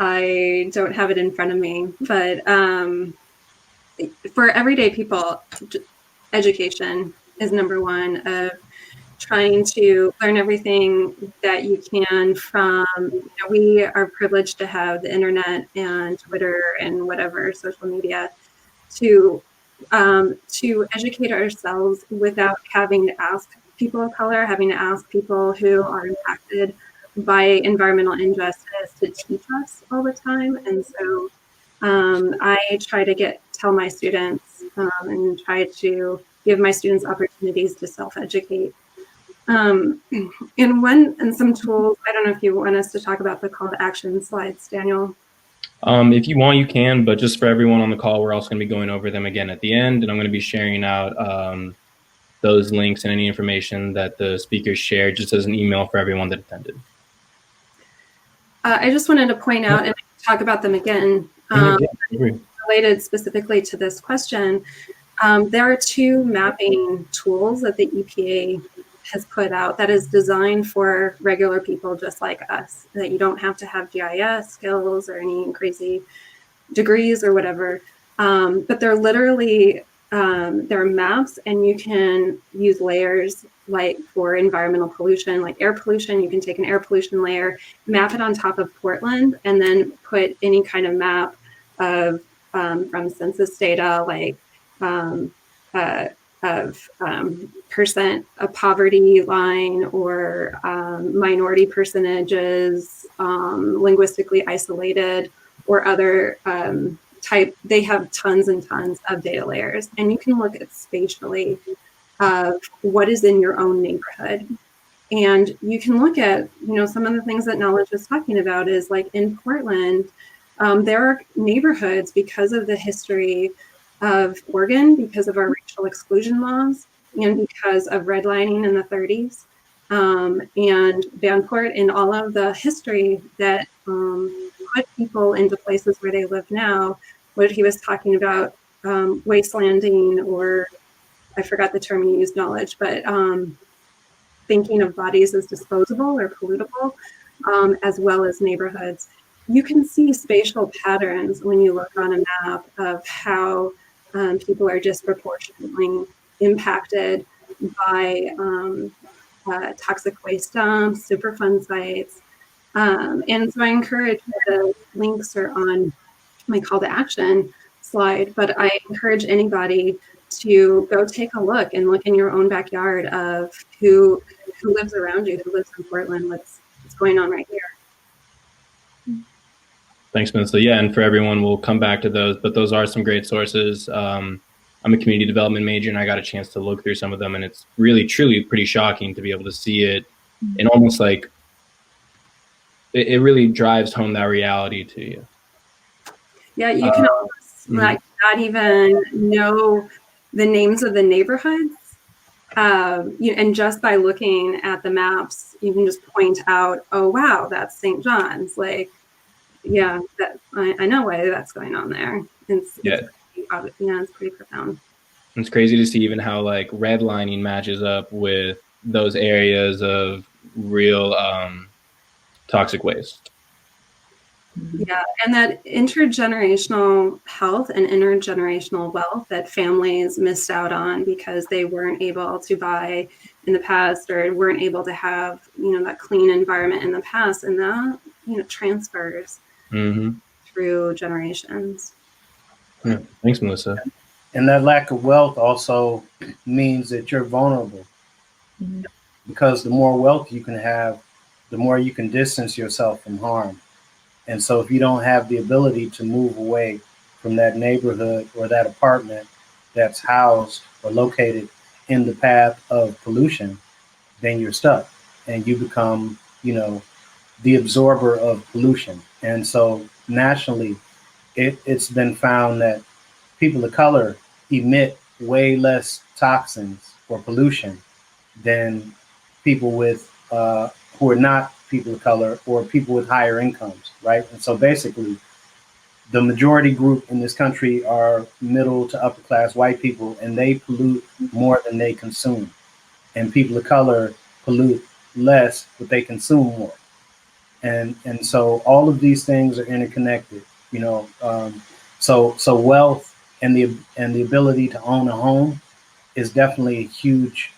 Speaker 3: I don't have it in front of me, but for everyday people, education is number one. Of trying to learn everything that you can from, you know, we are privileged to have the internet and Twitter and whatever social media to educate ourselves without having to ask people of color, having to ask people who are impacted by environmental injustice to teach us all the time. And so I try to tell my students and try to give my students opportunities to self-educate. And some tools, I don't know if you want us to talk about the call to action slides, Daniel.
Speaker 1: If you want, you can, but just for everyone on the call, we're also going to be going over them again at the end, and I'm going to be sharing out those links and any information that the speakers shared just as an email for everyone that attended.
Speaker 3: I just wanted to point out and talk about them again, related specifically to this question. There are two mapping tools that the EPA has put out that is designed for regular people just like us, that you don't have to have GIS skills or any crazy degrees or whatever, but they're literally, they're maps, and you can use layers like for environmental pollution, like air pollution. You can take an air pollution layer, map it on top of Portland, and then put any kind of map of from census data, like percent of poverty line or minority percentages, linguistically isolated, or other type. They have tons and tons of data layers, and you can look at spatially of what is in your own neighborhood. And you can look at, you know, some of the things that Knowledge was talking about is like in Portland, there are neighborhoods because of the history of Oregon, because of our racial exclusion laws, and because of redlining in the 30s, and Vanport, and all of the history that put people into places where they live now. What he was talking about, wastelanding, or I forgot the term you used, Knowledge, but thinking of bodies as disposable or pollutable, as well as neighborhoods. You can see spatial patterns when you look on a map of how people are disproportionately impacted by toxic waste dumps, Superfund sites. And so I encourage, the links are on my call to action slide, but I encourage anybody to go take a look and look in your own backyard of who lives around you, who lives in Portland, what's going on right here.
Speaker 1: Thanks, Melissa. Yeah, and for everyone, we'll come back to those, but those are some great sources. I'm a community development major, and I got a chance to look through some of them, and it's really, truly pretty shocking to be able to see it, and almost like it really drives home that reality to you.
Speaker 3: Yeah, you can almost like not even know the names of the neighborhoods. And just by looking at the maps, you can just point out, oh, wow, that's St. John's. Like, yeah, that I know why that's going on there. It's pretty profound.
Speaker 1: It's crazy to see even how like redlining matches up with those areas of real toxic waste.
Speaker 3: Yeah, and that intergenerational health and intergenerational wealth that families missed out on because they weren't able to buy in the past or weren't able to have, that clean environment in the past, and that, transfers through generations.
Speaker 1: Yeah. Thanks, Melissa.
Speaker 2: And that lack of wealth also means that you're vulnerable, because the more wealth you can have, the more you can distance yourself from harm. And so if you don't have the ability to move away from that neighborhood or that apartment that's housed or located in the path of pollution, then you're stuck and you become, the absorber of pollution. And so nationally, it's been found that people of color emit way less toxins or pollution than people with who are not people of color or people with higher incomes, right? And so basically, the majority group in this country are middle to upper class white people, and they pollute more than they consume. And people of color pollute less, but they consume more. And so all of these things are interconnected, so wealth and the ability to own a home is definitely a huge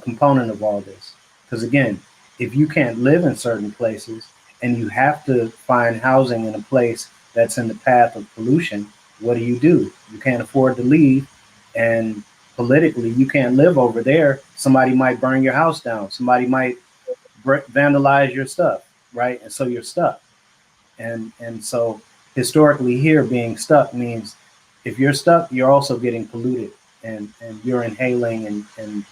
Speaker 2: component of all this. Because again, if you can't live in certain places and you have to find housing in a place that's in the path of pollution, what do? You can't afford to leave, and politically, you can't live over there. Somebody might burn your house down. Somebody might vandalize your stuff, right? And so you're stuck. And so historically here, being stuck means if you're stuck, you're also getting polluted, and you're inhaling and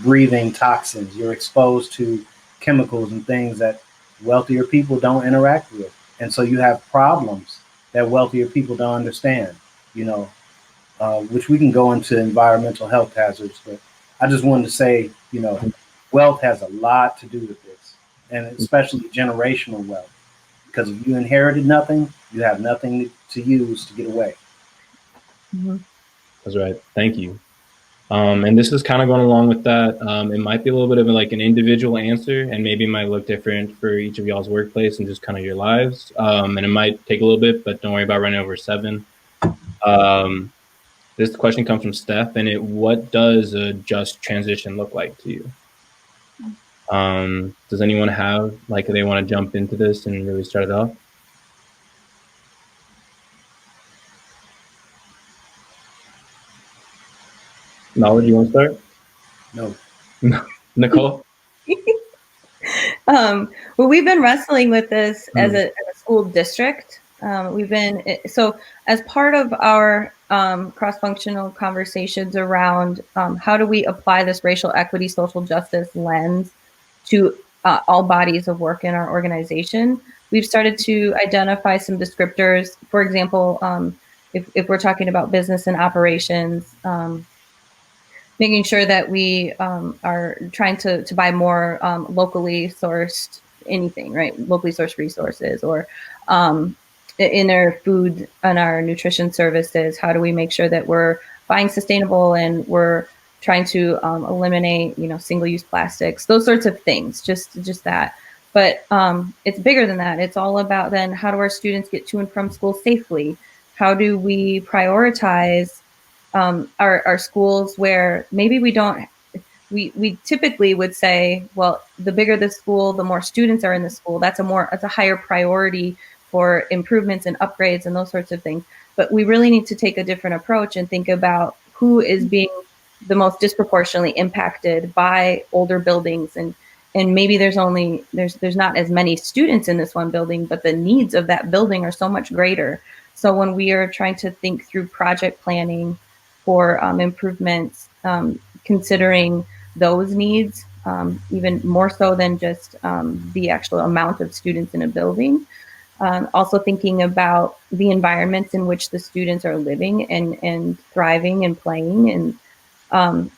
Speaker 2: breathing toxins. You're exposed to chemicals and things that wealthier people don't interact with. And so you have problems that wealthier people don't understand, which we can go into environmental health hazards. But I just wanted to say, wealth has a lot to do with this, and especially generational wealth. Because if you inherited nothing, you have nothing to use to get away.
Speaker 1: That's right. Thank you. And this is kind of going along with that. It might be a little bit of like an individual answer, and maybe it might look different for each of y'all's workplace and just kind of your lives. And it might take a little bit, but don't worry about running over 7. This question comes from Steph, and what does a just transition look like to you? Does anyone have, they want to jump into this and really start it off? Knowledge, you want to start?
Speaker 2: No.
Speaker 1: Nicole?
Speaker 4: Well, we've been wrestling with this as a school district. So as part of our cross-functional conversations around how do we apply this racial equity, social justice lens to all bodies of work in our organization, we've started to identify some descriptors. For example, if we're talking about business and operations, making sure that we are trying to buy more locally sourced anything, right? Locally sourced resources, or in our food and our nutrition services, how do we make sure that we're buying sustainable and we're trying to eliminate, single-use plastics, those sorts of things, just that. But it's bigger than that. It's all about then how do our students get to and from school safely? How do we prioritize our schools where maybe we typically would say, well, the bigger the school, the more students are in the school. That's a higher priority for improvements and upgrades and those sorts of things. But we really need to take a different approach and think about who is being the most disproportionately impacted by older buildings. And maybe there's not as many students in this one building, but the needs of that building are so much greater. So when we are trying to think through project planning for improvements, considering those needs, even more so than just the actual amount of students in a building. Also thinking about the environments in which the students are living and thriving and playing, and And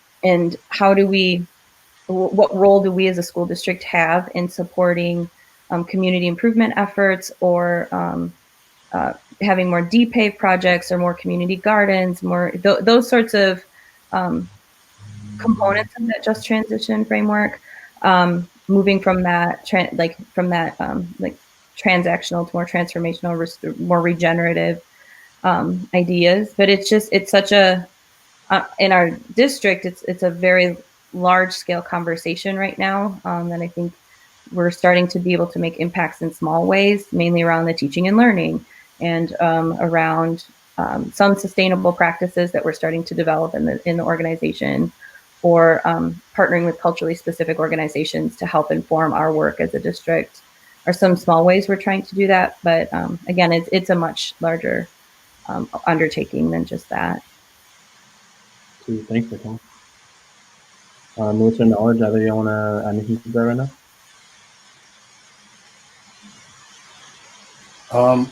Speaker 4: what role do we as a school district have in supporting community improvement efforts, or having more DPAVE projects or more community gardens, those sorts of components of that just transition framework, moving from that transactional to more transformational, more regenerative ideas. But it's such a in our district, it's a very large scale conversation right now, and I think we're starting to be able to make impacts in small ways, mainly around the teaching and learning, and around some sustainable practices that we're starting to develop in the organization, or partnering with culturally specific organizations to help inform our work as a district. Are some small ways we're trying to do that, but again, it's a much larger undertaking than just that.
Speaker 1: Thanks, Nicole. Melissa, Knowledge, either you want to add anything to that right now?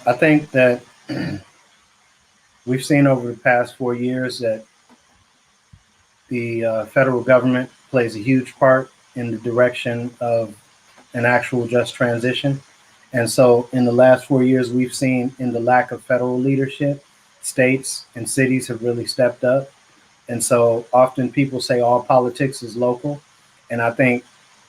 Speaker 2: I think that we've seen over the past 4 years that the federal government plays a huge part in the direction of an actual just transition. And so in the last 4 years, we've seen in the lack of federal leadership, states and cities have really stepped up. And so often people say all politics is local. And I think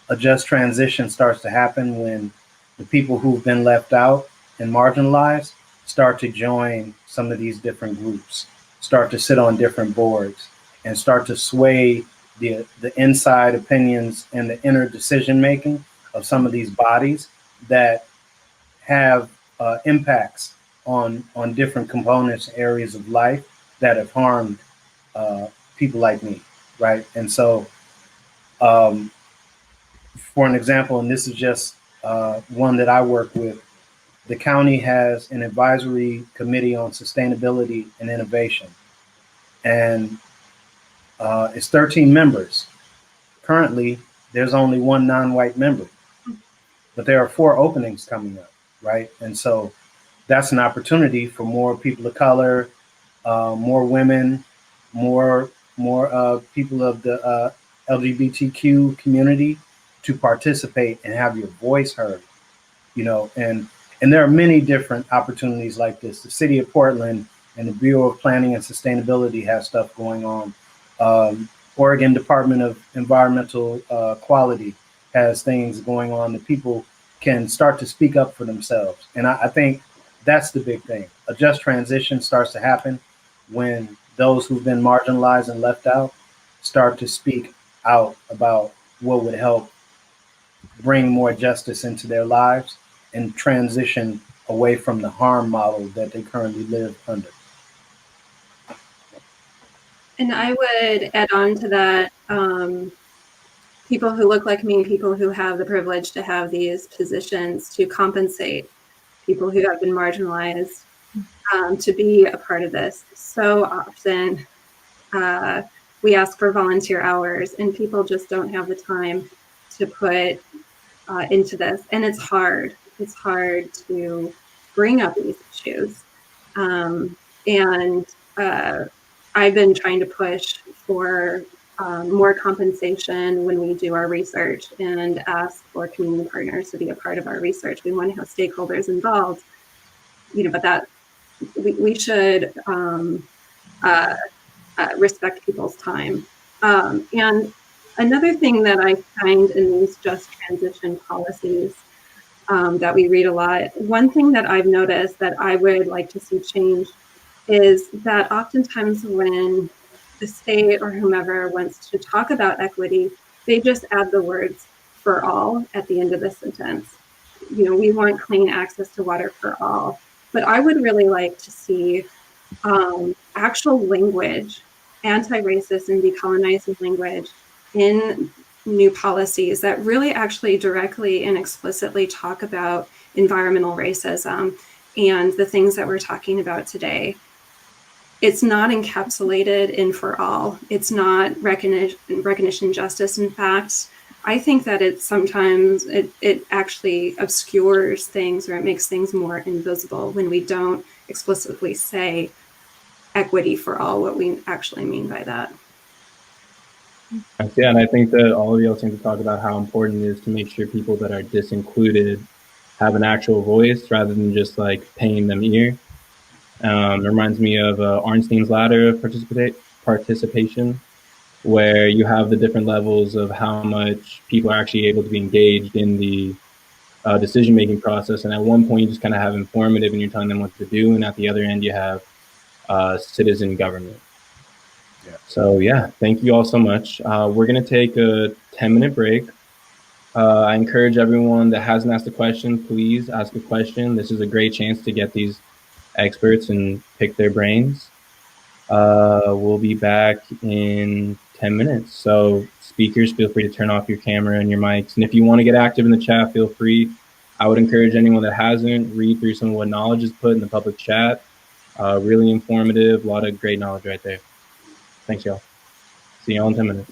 Speaker 2: a just transition starts to happen when the people who've been left out and marginalized start to join some of these different groups, start to sit on different boards, and start to sway the inside opinions and the inner decision making of some of these bodies that have impacts on different components, areas of life that have harmed people like me, right? And so, for an example, and this is just one that I work with, the county has an advisory committee on sustainability and innovation, and it's 13 members. Currently, there's only one non-white member, but there are 4 openings coming up, right? And so that's an opportunity for more people of color, more women, more people of the LGBTQ community to participate and have your voice heard, and there are many different opportunities like this. The city of Portland and the Bureau of Planning and Sustainability has stuff going on. Oregon Department of Environmental Quality has things going on that people can start to speak up for themselves. And I think that's the big thing. A just transition starts to happen when those who've been marginalized and left out start to speak out about what would help bring more justice into their lives and transition away from the harm model that they currently live under.
Speaker 3: And I would add on to that, people who look like me, people who have the privilege to have these positions to compensate people who have been marginalized to be a part of this. So often we ask for volunteer hours and people just don't have the time to put into this. And it's hard. It's hard to bring up these issues. And I've been trying to push for more compensation when we do our research and ask for community partners to be a part of our research. We want to have stakeholders involved, but that we should respect people's time. And another thing that I find in these just transition policies that we read a lot, one thing that I've noticed that I would like to see change is that oftentimes when the state or whomever wants to talk about equity, they just add the words "for all" at the end of the sentence. We want clean access to water for all. But I would really like to see actual language, anti-racist and decolonizing language in new policies that really actually directly and explicitly talk about environmental racism and the things that we're talking about today. It's not encapsulated in "for all." It's not recognition justice. In fact, I think that it actually obscures things, or it makes things more invisible when we don't explicitly say equity for all, what we actually mean by that.
Speaker 1: Yeah, and I think that all of y'all seem to talk about how important it is to make sure people that are disincluded have an actual voice rather than just like paying them ear. It reminds me of Arnstein's ladder of participation, where you have the different levels of how much people are actually able to be engaged in the decision-making process. And at one point, you just kind of have informative and you're telling them what to do. And at the other end, you have citizen government.
Speaker 2: Yeah.
Speaker 1: So yeah, thank you all so much. We're going to take a 10-minute break. I encourage everyone that hasn't asked a question, please ask a question. This is a great chance to get these experts and pick their brains. We'll be back in 10 minutes. So speakers, feel free to turn off your camera and your mics. And if you want to get active in the chat, feel free. I would encourage anyone that hasn't, read through some of what Knowledge is put in the public chat. Really informative, a lot of great knowledge right there. Thanks, y'all. See y'all in 10 minutes.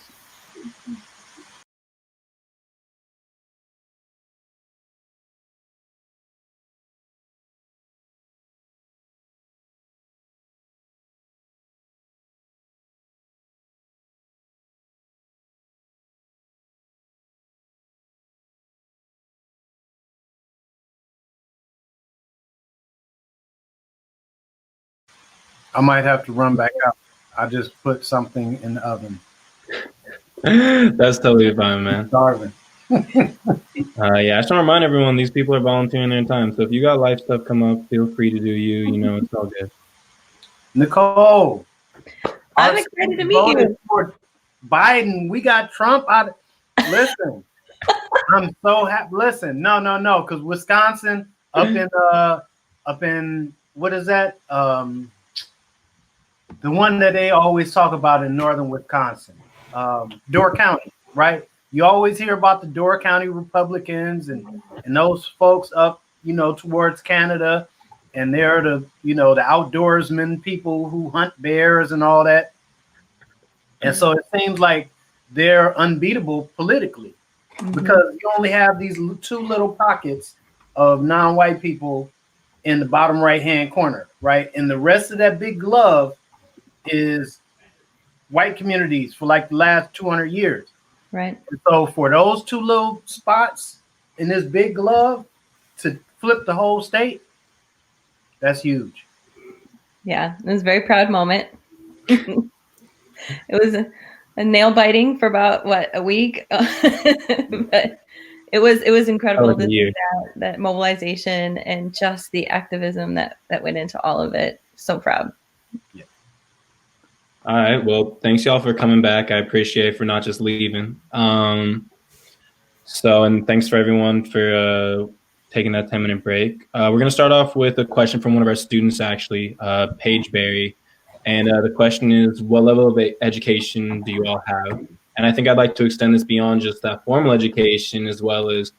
Speaker 2: I might have to run back out. I just put something in the oven.
Speaker 1: That's totally fine, man.
Speaker 2: Starving.
Speaker 1: Yeah, I just want to remind everyone, these people are volunteering their time. So if you got life stuff come up, feel free to do you. You know, it's all good.
Speaker 2: Nicole,
Speaker 4: I'm excited to meet you.
Speaker 2: For Biden, we got Trump out. Listen, I'm so happy. Listen, no, because Wisconsin up in what is that? The one that they always talk about in northern Wisconsin, Door County, right? You always hear about the Door County Republicans and those folks up, towards Canada, and they're the outdoorsmen people who hunt bears and all that. And so it seems like they're unbeatable politically because you only have these two little pockets of non-white people in the bottom right-hand corner, right? And the rest of that big glove is white communities for like the last 200 years.
Speaker 4: Right.
Speaker 2: And so for those two little spots in this big glove to flip the whole state, that's huge.
Speaker 4: Yeah, it was a very proud moment. It was a nail biting for about a week, but it was incredible to see that mobilization and just the activism that went into all of it. So proud.
Speaker 2: Yeah.
Speaker 1: All right. Well, thanks y'all for coming back. I appreciate for not just leaving. And thanks for everyone for taking that 10-minute break. We're going to start off with a question from one of our students, actually, Paige Berry. And the question is, what level of education do you all have? And I think I'd like to extend this beyond just that formal education, as well as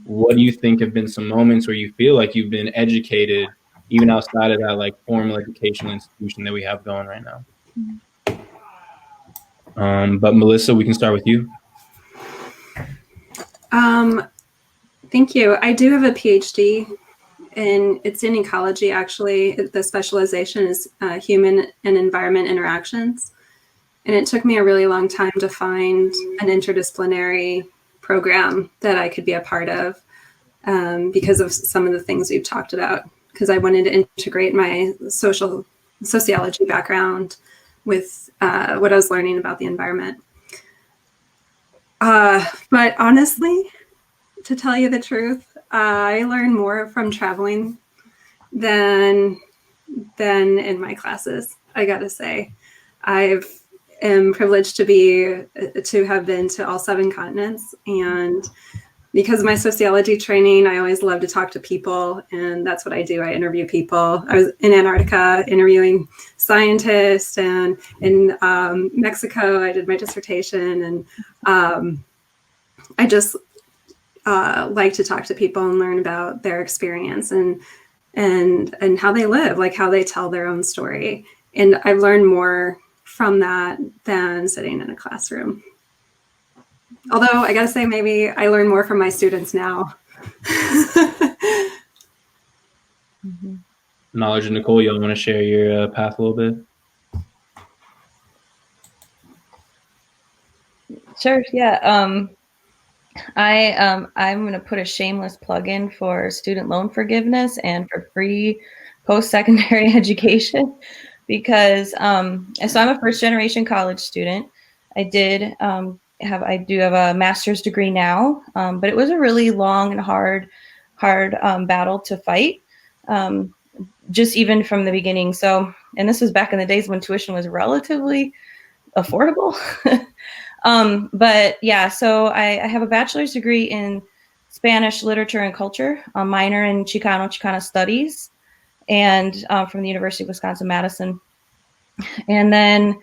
Speaker 1: what do you think have been some moments where you feel like you've been educated, even outside of that like formal educational institution that we have going right now? But Melissa, we can start with you.
Speaker 3: Thank you. I do have a PhD, and it's in ecology, actually. The specialization is human and environment interactions. And it took me a really long time to find an interdisciplinary program that I could be a part of because of some of the things we've talked about, because I wanted to integrate my sociology background with what I was learning about the environment. But honestly, to tell you the truth, I learn more from traveling than in my classes. I gotta say, I am privileged to have been to all 7 continents, and because of my sociology training, I always love to talk to people, and that's what I do. I interview people. I was in Antarctica interviewing scientists, and in Mexico, I did my dissertation, and I just like to talk to people and learn about their experience and how they live, like how they tell their own story. And I've learned more from that than sitting in a classroom. Although I gotta say, maybe I learn more from my students now.
Speaker 1: Knowledge and Nicole, y'all want to share your path a little bit?
Speaker 4: Sure. Yeah. I'm going to put a shameless plug in for student loan forgiveness and for free post-secondary education because so I'm a first generation college student. I do have a master's degree now, but it was a really long and hard battle to fight, just even from the beginning. So, and this was back in the days when tuition was relatively affordable. But yeah, so I have a bachelor's degree in Spanish literature and culture, a minor in Chicano studies, and from the University of Wisconsin-Madison. And then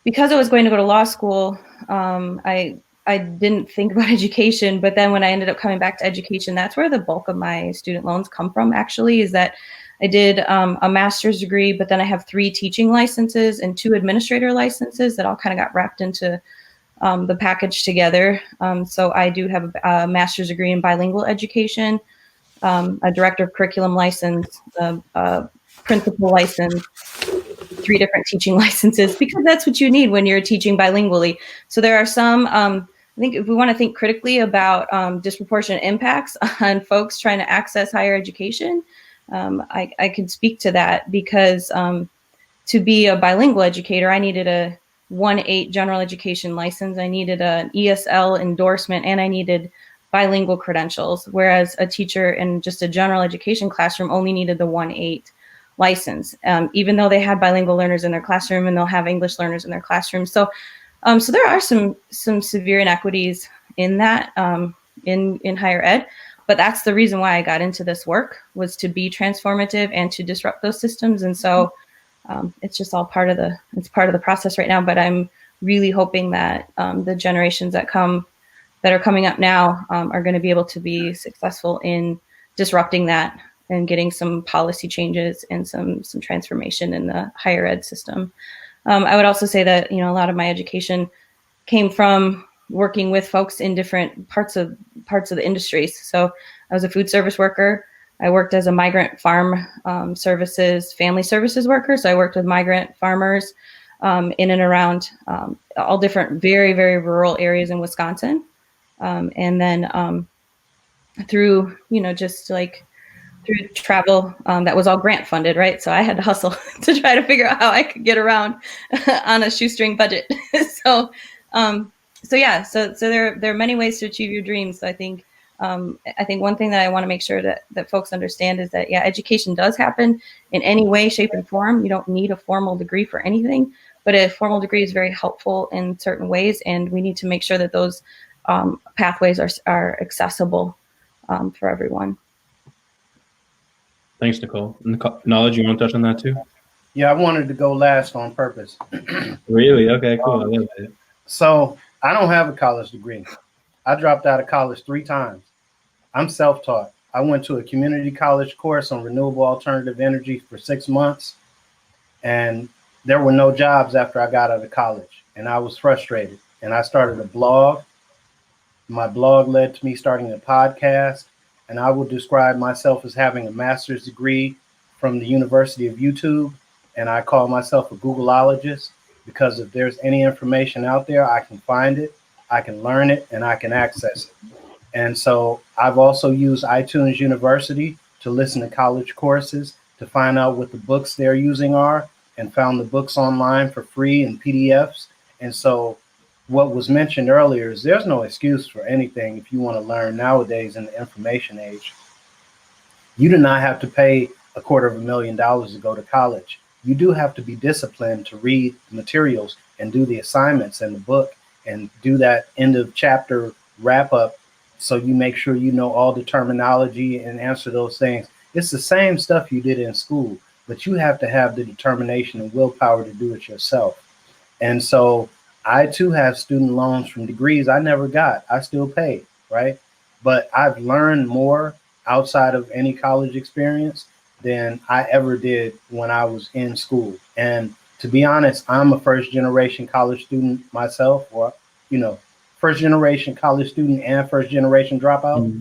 Speaker 4: because I was going to go to law school, I didn't think about education, but then when I ended up coming back to education, that's where the bulk of my student loans come from, actually, is that I did a master's degree, but then I have 3 teaching licenses and 2 administrator licenses that all kind of got wrapped into the package together. So I do have a master's degree in bilingual education, a director of curriculum license, a principal license, 3 different teaching licenses, because that's what you need when you're teaching bilingually. So there are some, I think if we want to think critically about disproportionate impacts on folks trying to access higher education, I can speak to that because to be a bilingual educator, I needed a 1.8 general education license. I needed an ESL endorsement, and I needed bilingual credentials, whereas a teacher in just a general education classroom only needed the 1.8 license, even though they had bilingual learners in their classroom and they'll have English learners in their classroom. So there are some severe inequities in that, in higher ed. But that's the reason why I got into this work, was to be transformative and to disrupt those systems. And so it's just all part of the process right now. But I'm really hoping that the generations that are coming up now are going to be able to be successful in disrupting that and getting some policy changes and some transformation in the higher ed system. I would also say that, a lot of my education came from working with folks in different parts of the industries. So I was a food service worker. I worked as a migrant farm family services worker. So I worked with migrant farmers in and around all different very, very rural areas in Wisconsin. And then through through travel, that was all grant funded, right? So I had to hustle to try to figure out how I could get around on a shoestring budget. So there are many ways to achieve your dreams. So I think one thing that I want to make sure that folks understand is that, education does happen in any way, shape, and form. You don't need a formal degree for anything, but a formal degree is very helpful in certain ways, and we need to make sure that those pathways are accessible for everyone.
Speaker 1: Thanks, Nicole. Knowledge, you want to touch on that too?
Speaker 2: Yeah, I wanted to go last on purpose.
Speaker 1: Really? Okay, cool. I love it.
Speaker 2: So I don't have a college degree. I dropped out of college 3 times. I'm self-taught. I went to a community college course on renewable alternative energy for 6 months, and there were no jobs after I got out of college, and I was frustrated. And I started a blog. My blog led to me starting a podcast, and I would describe myself as having a master's degree from the University of YouTube, and I call myself a Googleologist because if there's any information out there, I can find it, I can learn it, and I can access it. And so I've also used iTunes University to listen to college courses, to find out what the books they're using are, and found the books online for free in PDFs. And so what was mentioned earlier is there's no excuse for anything if you want to learn nowadays in the information age. You do not have to pay $250,000 to go to college. You do have to be disciplined to read the materials and do the assignments in the book and do that end of chapter wrap up, so you make sure you know all the terminology and answer those things. It's the same stuff you did in school, but you have to have the determination and willpower to do it yourself. And so I too have student loans from degrees I never got. I still pay, right? But I've learned more outside of any college experience than I ever did when I was in school. And to be honest, I'm a first generation college student myself, or, first generation college student and first generation dropout. Mm-hmm.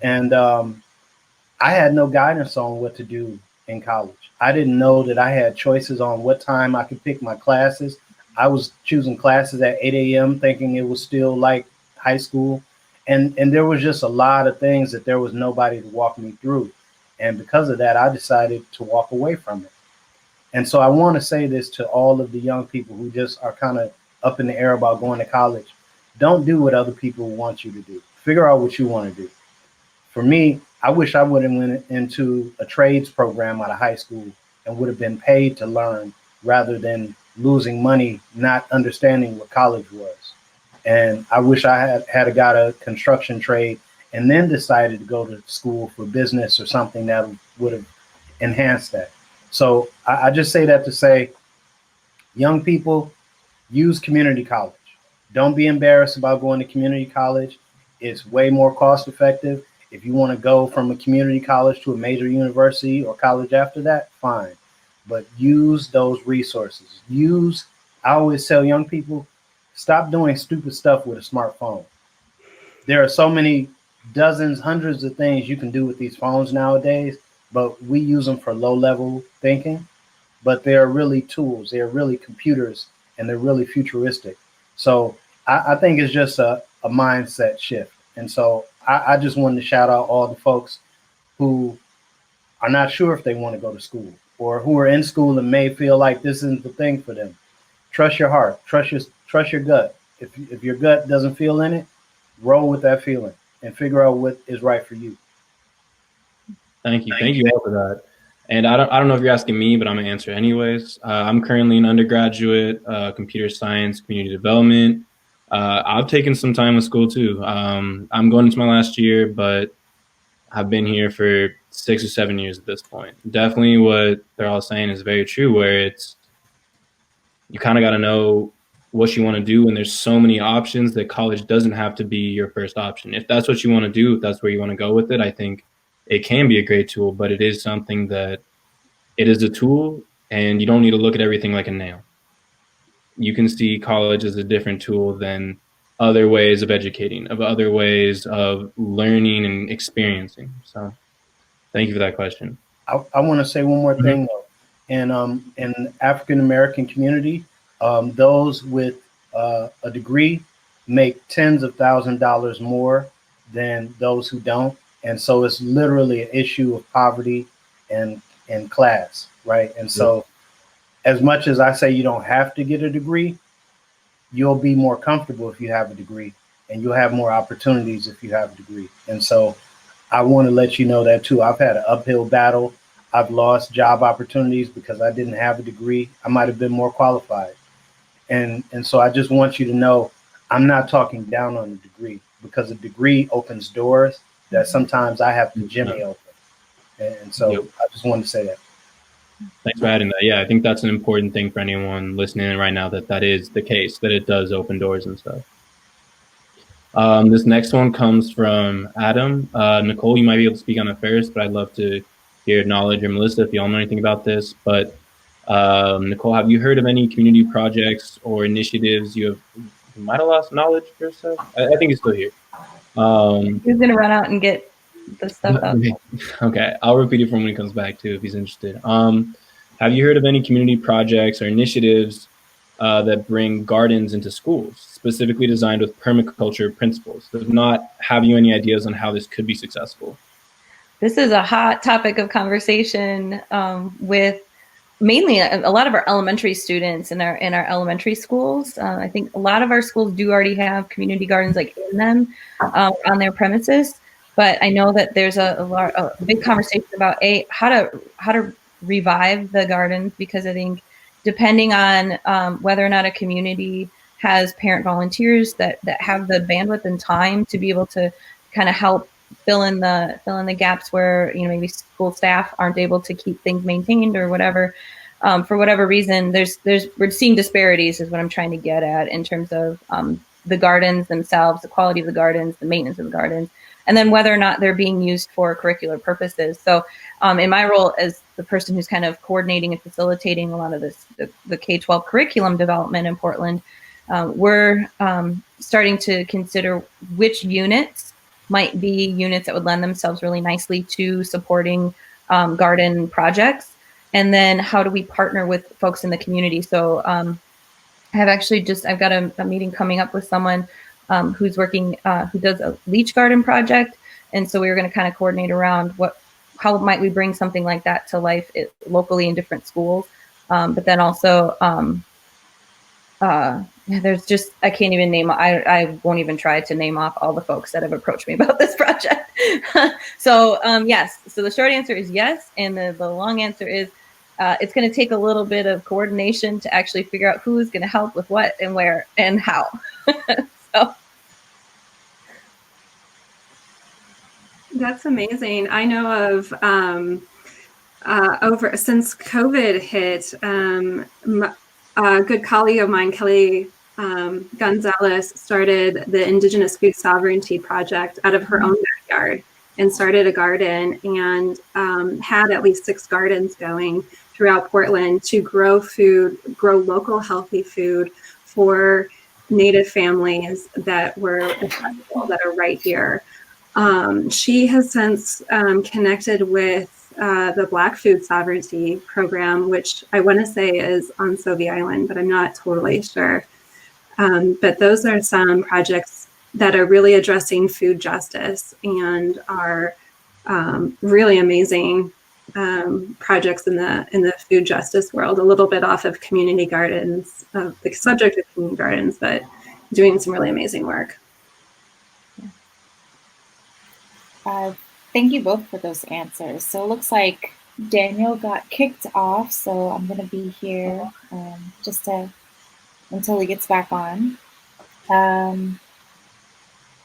Speaker 2: And I had no guidance on what to do in college. I didn't know that I had choices on what time I could pick my classes. I was choosing classes at 8 a.m. thinking it was still like high school. And there was just a lot of things that there was nobody to walk me through. And because of that, I decided to walk away from it. And so I want to say this to all of the young people who just are kind of up in the air about going to college. Don't do what other people want you to do. Figure out what you want to do. For me, I wish I would have went into a trades program out of high school and would have been paid to learn rather than losing money, not understanding what college was. And I wish I had got a construction trade and then decided to go to school for business or something that would have enhanced that. So I just say that to say, young people, use community college. Don't be embarrassed about going to community college. It's way more cost effective. If you want to go from a community college to a major university or college after that, fine. But use those resources. I always tell young people, stop doing stupid stuff with a smartphone. There are so many dozens, hundreds of things you can do with these phones nowadays, but we use them for low-level thinking. But they're really tools. They're really computers, and they're really futuristic. So I think it's just a mindset shift. And so I just wanted to shout out all the folks who are not sure if they want to go to school or who are in school and may feel like this isn't the thing for them. Trust your heart. Trust your gut. If your gut doesn't feel in it, roll with that feeling and figure out what is right for you.
Speaker 1: Thank you all for that. And I don't know if you're asking me, but I'm gonna answer anyways. I'm currently an undergraduate, computer science, community development. I've taken some time with school too. I'm going into my last year, but I've been here for 6 or 7 years at this point. Definitely what they're all saying is very true, where it's, you kind of got to know what you want to do. And there's so many options that college doesn't have to be your first option. If that's what you want to do, if that's where you want to go with it, I think it can be a great tool, but it is something that it is a tool, and you don't need to look at everything like a nail. You can see college as a different tool than other ways of educating, of other ways of learning and experiencing. So thank you for that question.
Speaker 2: I want to say one more thing though. In the African American community, those with a degree make tens of thousands of dollars more than those who don't. And so it's literally an issue of poverty and class, right? And so as much as I say you don't have to get a degree, you'll be more comfortable if you have a degree, and you'll have more opportunities if you have a degree. And so I want to let you know that too. I've had an uphill battle. I've lost job opportunities because I didn't have a degree. I might have been more qualified. And so I just want you to know, I'm not talking down on a degree, because a degree opens doors that sometimes I have to jimmy open. And so I just wanted to say that.
Speaker 1: Thanks for adding that. Yeah, I think that's an important thing for anyone listening right now, that is the case, that it does open doors and stuff. This next one comes from Adam. Nicole, you might be able to speak on it first, but I'd love to hear Knowledge or Melissa if you all know anything about this. But Nicole, have you heard of any community projects or initiatives you might have lost Knowledge for yourself? I think he's still here.
Speaker 4: He's going to run out and get the stuff up.
Speaker 1: Okay, I'll repeat it for him when he comes back too, if he's interested. Have you heard of any community projects or initiatives that bring gardens into schools, specifically designed with permaculture principles? If not, have you any ideas on how this could be successful?
Speaker 4: This is a hot topic of conversation with mainly a lot of our elementary students in our elementary schools. I think a lot of our schools do already have community gardens like in them on their premises. But I know that there's a big conversation about how to revive the gardens, because I think depending on whether or not a community has parent volunteers that have the bandwidth and time to be able to kind of help fill in the gaps where maybe school staff aren't able to keep things maintained or whatever. For whatever reason, we're seeing disparities is what I'm trying to get at in terms of the gardens themselves, the quality of the gardens, the maintenance of the gardens, and then whether or not they're being used for curricular purposes. So in my role as the person who's kind of coordinating and facilitating a lot of this, the K12 curriculum development in Portland, we're starting to consider which units might be units that would lend themselves really nicely to supporting garden projects. And then how do we partner with folks in the community? So I've got a meeting coming up with someone who's working, who does a leach garden project. And so we were going to kind of coordinate around how might we bring something like that to life locally in different schools. But then also, there's just, I can't even name, I won't even try to name off all the folks that have approached me about this project. So yes, so the short answer is yes. And the long answer is, it's going to take a little bit of coordination to actually figure out who's going to help with what and where and how. So.
Speaker 3: That's amazing. I know of since COVID hit, a good colleague of mine, Kelly Gonzalez, started the Indigenous Food Sovereignty Project out of her own backyard and started a garden and had at least 6 gardens going throughout Portland to grow local healthy food for Native families that are right here. She has since connected with the Black Food Sovereignty Program, which I want to say is on Sauvie Island, but I'm not totally sure. But those are some projects that are really addressing food justice and are really amazing projects in the food justice world, a little bit off of community gardens, the subject of community gardens, but doing some really amazing work.
Speaker 5: Thank you both for those answers. So it looks like Daniel got kicked off, so I'm going to be here until he gets back on.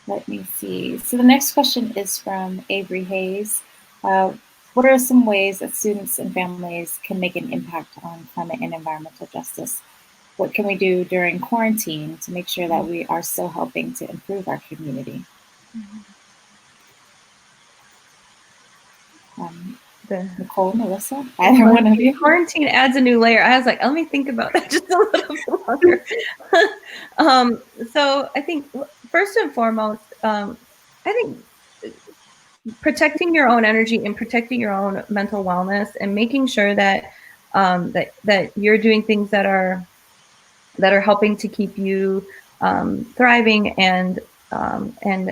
Speaker 5: Let me see. So the next question is from Avery Hayes. What are some ways that students and families can make an impact on climate and environmental justice? What can we do during quarantine to make sure that we are still helping to improve our community? Nicole, Melissa, either one of you.
Speaker 4: Quarantine adds a new layer. I was like, let me think about that just a little bit longer. So I think first and foremost, I think protecting your own energy and protecting your own mental wellness and making sure that that you're doing things that are helping to keep you thriving and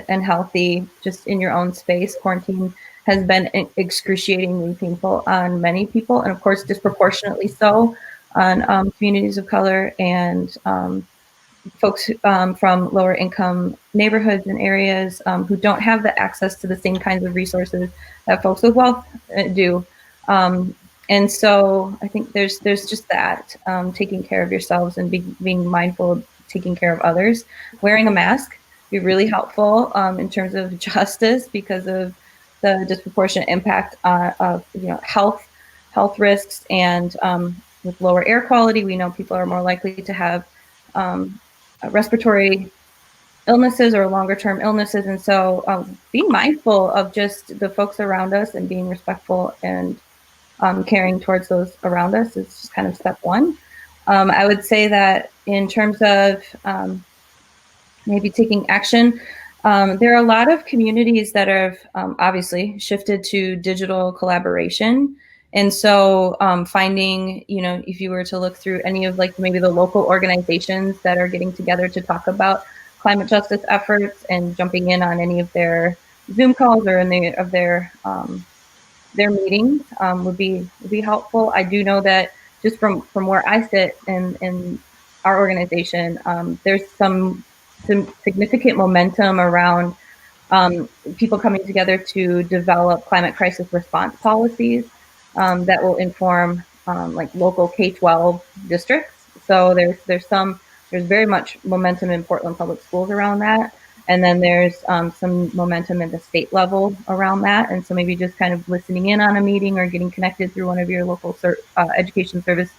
Speaker 4: healthy just in your own space. Quarantine has been excruciatingly painful on many people, and of course, disproportionately so on communities of color and folks from lower income neighborhoods and areas who don't have the access to the same kinds of resources that folks with wealth do. And so I think there's just that, taking care of yourselves and being mindful of taking care of others. Wearing a mask be really helpful in terms of justice because of the disproportionate impact of health risks, and with lower air quality, we know people are more likely to have respiratory illnesses or longer term illnesses. And so being mindful of just the folks around us and being respectful and caring towards those around us is just kind of step one. I would say that in terms of maybe taking action, there are a lot of communities that have obviously shifted to digital collaboration. And so finding, if you were to look through any of maybe the local organizations that are getting together to talk about climate justice efforts and jumping in on any of their Zoom calls or their meetings would be helpful. I do know that just from where I sit in our organization, there's some significant momentum around people coming together to develop climate crisis response policies that will inform local K12 districts. So there's very much momentum in Portland Public Schools around that. And then there's some momentum at the state level around that. And so maybe just kind of listening in on a meeting or getting connected through one of your local education service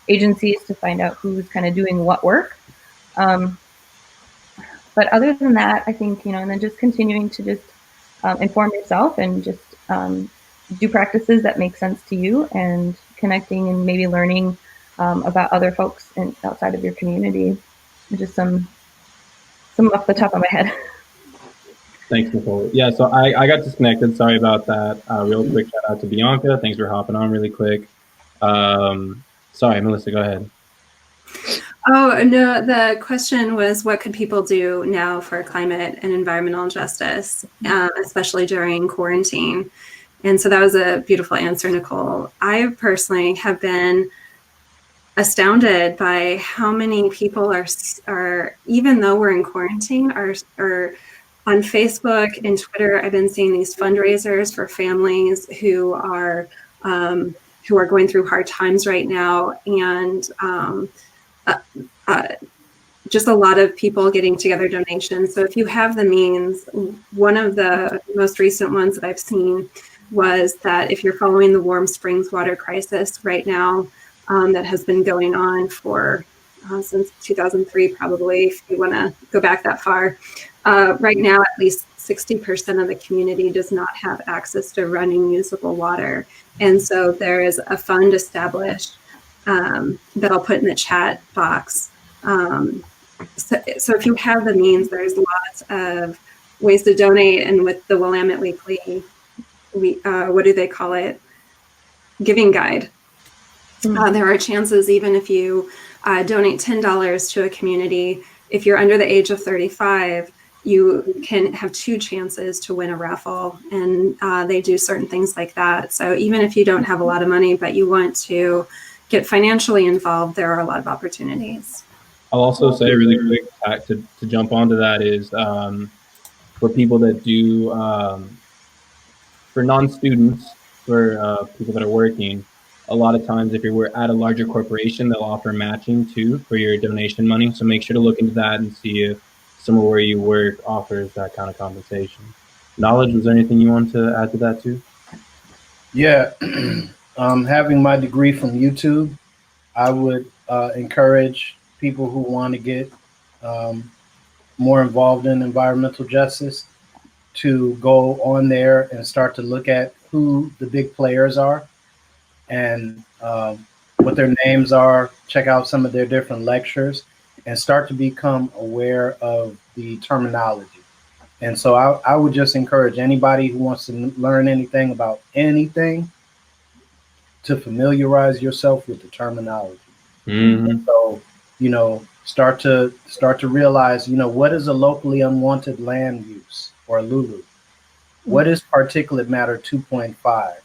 Speaker 4: agencies to find out who's kind of doing what work. But other than that, I think, and then just continuing to just inform yourself and just do practices that make sense to you, and connecting and maybe learning about other folks outside of your community. Just some off the top of my head.
Speaker 1: Thanks, Nicole. Yeah, so I got disconnected. Sorry about that. Real quick shout out to Bianca. Thanks for hopping on really quick. Sorry, Melissa, go ahead.
Speaker 3: Oh, no, the question was what could people do now for climate and environmental justice, especially during quarantine? And so that was a beautiful answer, Nicole. I personally have been astounded by how many people are even though we're in quarantine, are on Facebook and Twitter. I've been seeing these fundraisers for families who are going through hard times right now, and just a lot of people getting together donations. So if you have the means, one of the most recent ones that I've seen was that if you're following the warm springs water crisis right now, that has been going on for since 2003, probably, if you want to go back that far. Right now, at least 60% of the community does not have access to running usable water. And so there is a fund established that I'll put in the chat box. So if you have the means, there's lots of ways to donate. And with the Willamette Weekly, what do they call it? Giving guide. There are chances, even if you donate $10 to a community, if you're under the age of 35, you can have 2 chances to win a raffle, and they do certain things like that. So even if you don't have a lot of money, but you want to get financially involved, there are a lot of opportunities.
Speaker 1: I'll also say really quick to jump onto that is for people that do, for non-students, for people that are working, a lot of times if you're at a larger corporation, they'll offer matching too for your donation money. So make sure to look into that and see if somewhere where you work offers that kind of compensation. Knowledge, was there anything you want to add to that too?
Speaker 2: Yeah, having my degree from YouTube, I would encourage people who want to get more involved in environmental justice to go on there and start to look at who the big players are and what their names are, check out some of their different lectures, and start to become aware of the terminology. And so I would just encourage anybody who wants to learn anything about anything to familiarize yourself with the terminology.
Speaker 1: Mm-hmm.
Speaker 2: So, start to realize, what is a locally unwanted land use, or a LULU? What is particulate matter 2.5?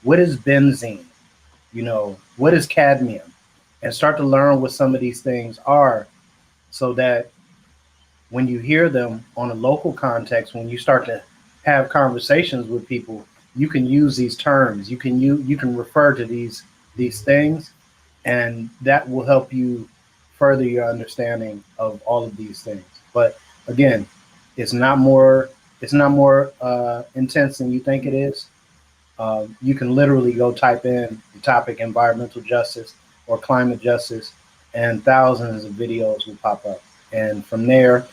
Speaker 2: What is benzene? What is cadmium? And start to learn what some of these things are, so that when you hear them on a local context, when you start to have conversations with people, you can use these terms. You can refer to these things, and that will help you further your understanding of all of these things. But again, it's not more intense than you think it is. You can literally go type in the topic environmental justice or climate justice, and thousands of videos will pop up. And from there,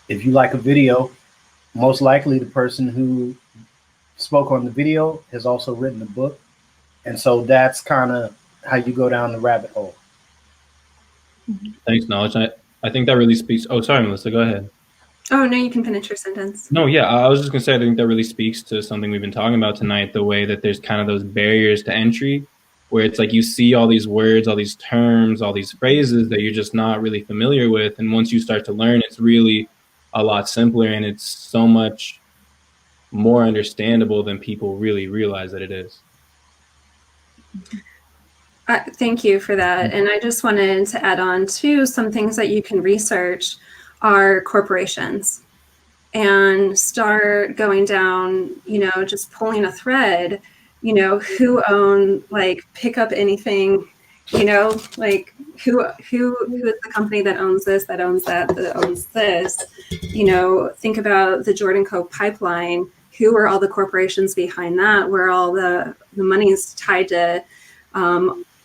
Speaker 2: if you like a video, most likely the person who spoke on the video has also written a book. And so that's kind of how you go down the rabbit hole.
Speaker 1: Thanks, Knowledge. I think that really speaks. Oh, sorry, Melissa, go ahead.
Speaker 3: Oh, no, you can finish your sentence.
Speaker 1: No, yeah, I was just going to say, I think that really speaks to something we've been talking about tonight, the way that there's kind of those barriers to entry, where it's like you see all these words, all these terms, all these phrases that you're just not really familiar with. And once you start to learn, it's really a lot simpler, and it's so much more understandable than people really realize that it is.
Speaker 3: Thank you for that. And I just wanted to add on to some things that you can research are corporations, and start going down, just pulling a thread, who own, like, pick up anything, like who is the company that owns this, that owns that owns this, think about the Jordan Cove pipeline. Who are all the corporations behind that? Where all the money is tied to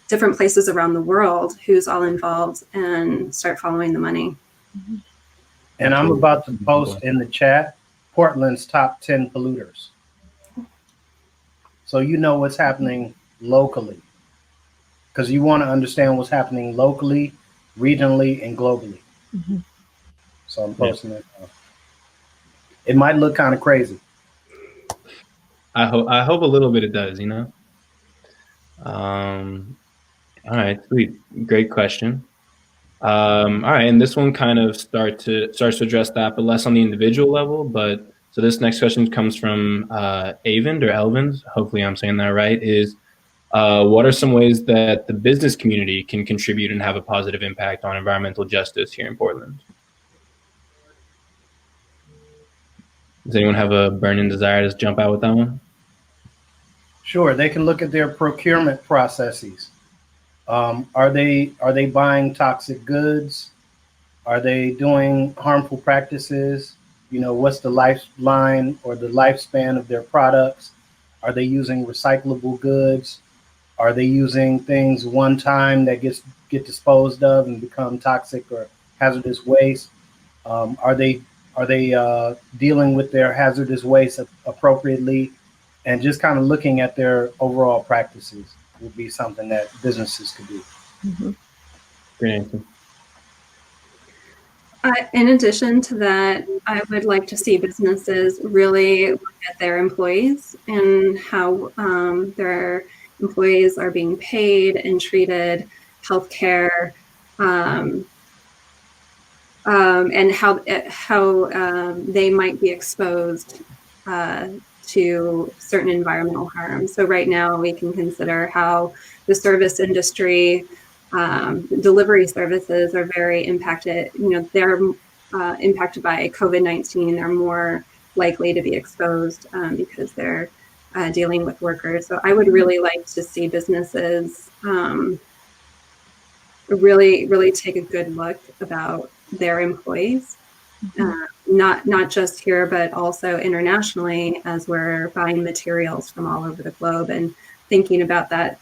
Speaker 3: different places around the world, who's all involved, and start following the money.
Speaker 2: And I'm about to post in the chat Portland's top 10 polluters, so you know what's happening locally, because you want to understand what's happening locally, regionally, and globally. Mm-hmm. So I'm posting it. It might look kind of crazy.
Speaker 1: I hope a little bit it does, All right, sweet. Great question. All right, and this one kind of starts to address that, but less on the individual level. But so this next question comes from Avind or Elvins. Hopefully, I'm saying that right. Is what are some ways that the business community can contribute and have a positive impact on environmental justice here in Portland? Does anyone have a burning desire to jump out with that one?
Speaker 2: Sure, they can look at their procurement processes. Are they buying toxic goods? Are they doing harmful practices? You know, what's the lifeline or the lifespan of their products? Are they using recyclable goods? Are they using things one time that get disposed of and become toxic or hazardous waste? Are they dealing with their hazardous waste appropriately? And just kind of looking at their overall practices would be something that businesses could do.
Speaker 4: Mm-hmm.
Speaker 1: Great answer.
Speaker 3: In addition to that, I would like to see businesses really look at their employees and how their employees are being paid and treated, healthcare, and how they might be exposed to certain environmental harms. So right now we can consider how the service industry, delivery services are very impacted. You know, they're impacted by COVID-19. They're more likely to be exposed because they're dealing with workers. So I would really like to see businesses really take a good look about their employees. Not just here, but also internationally, as we're buying materials from all over the globe and thinking about that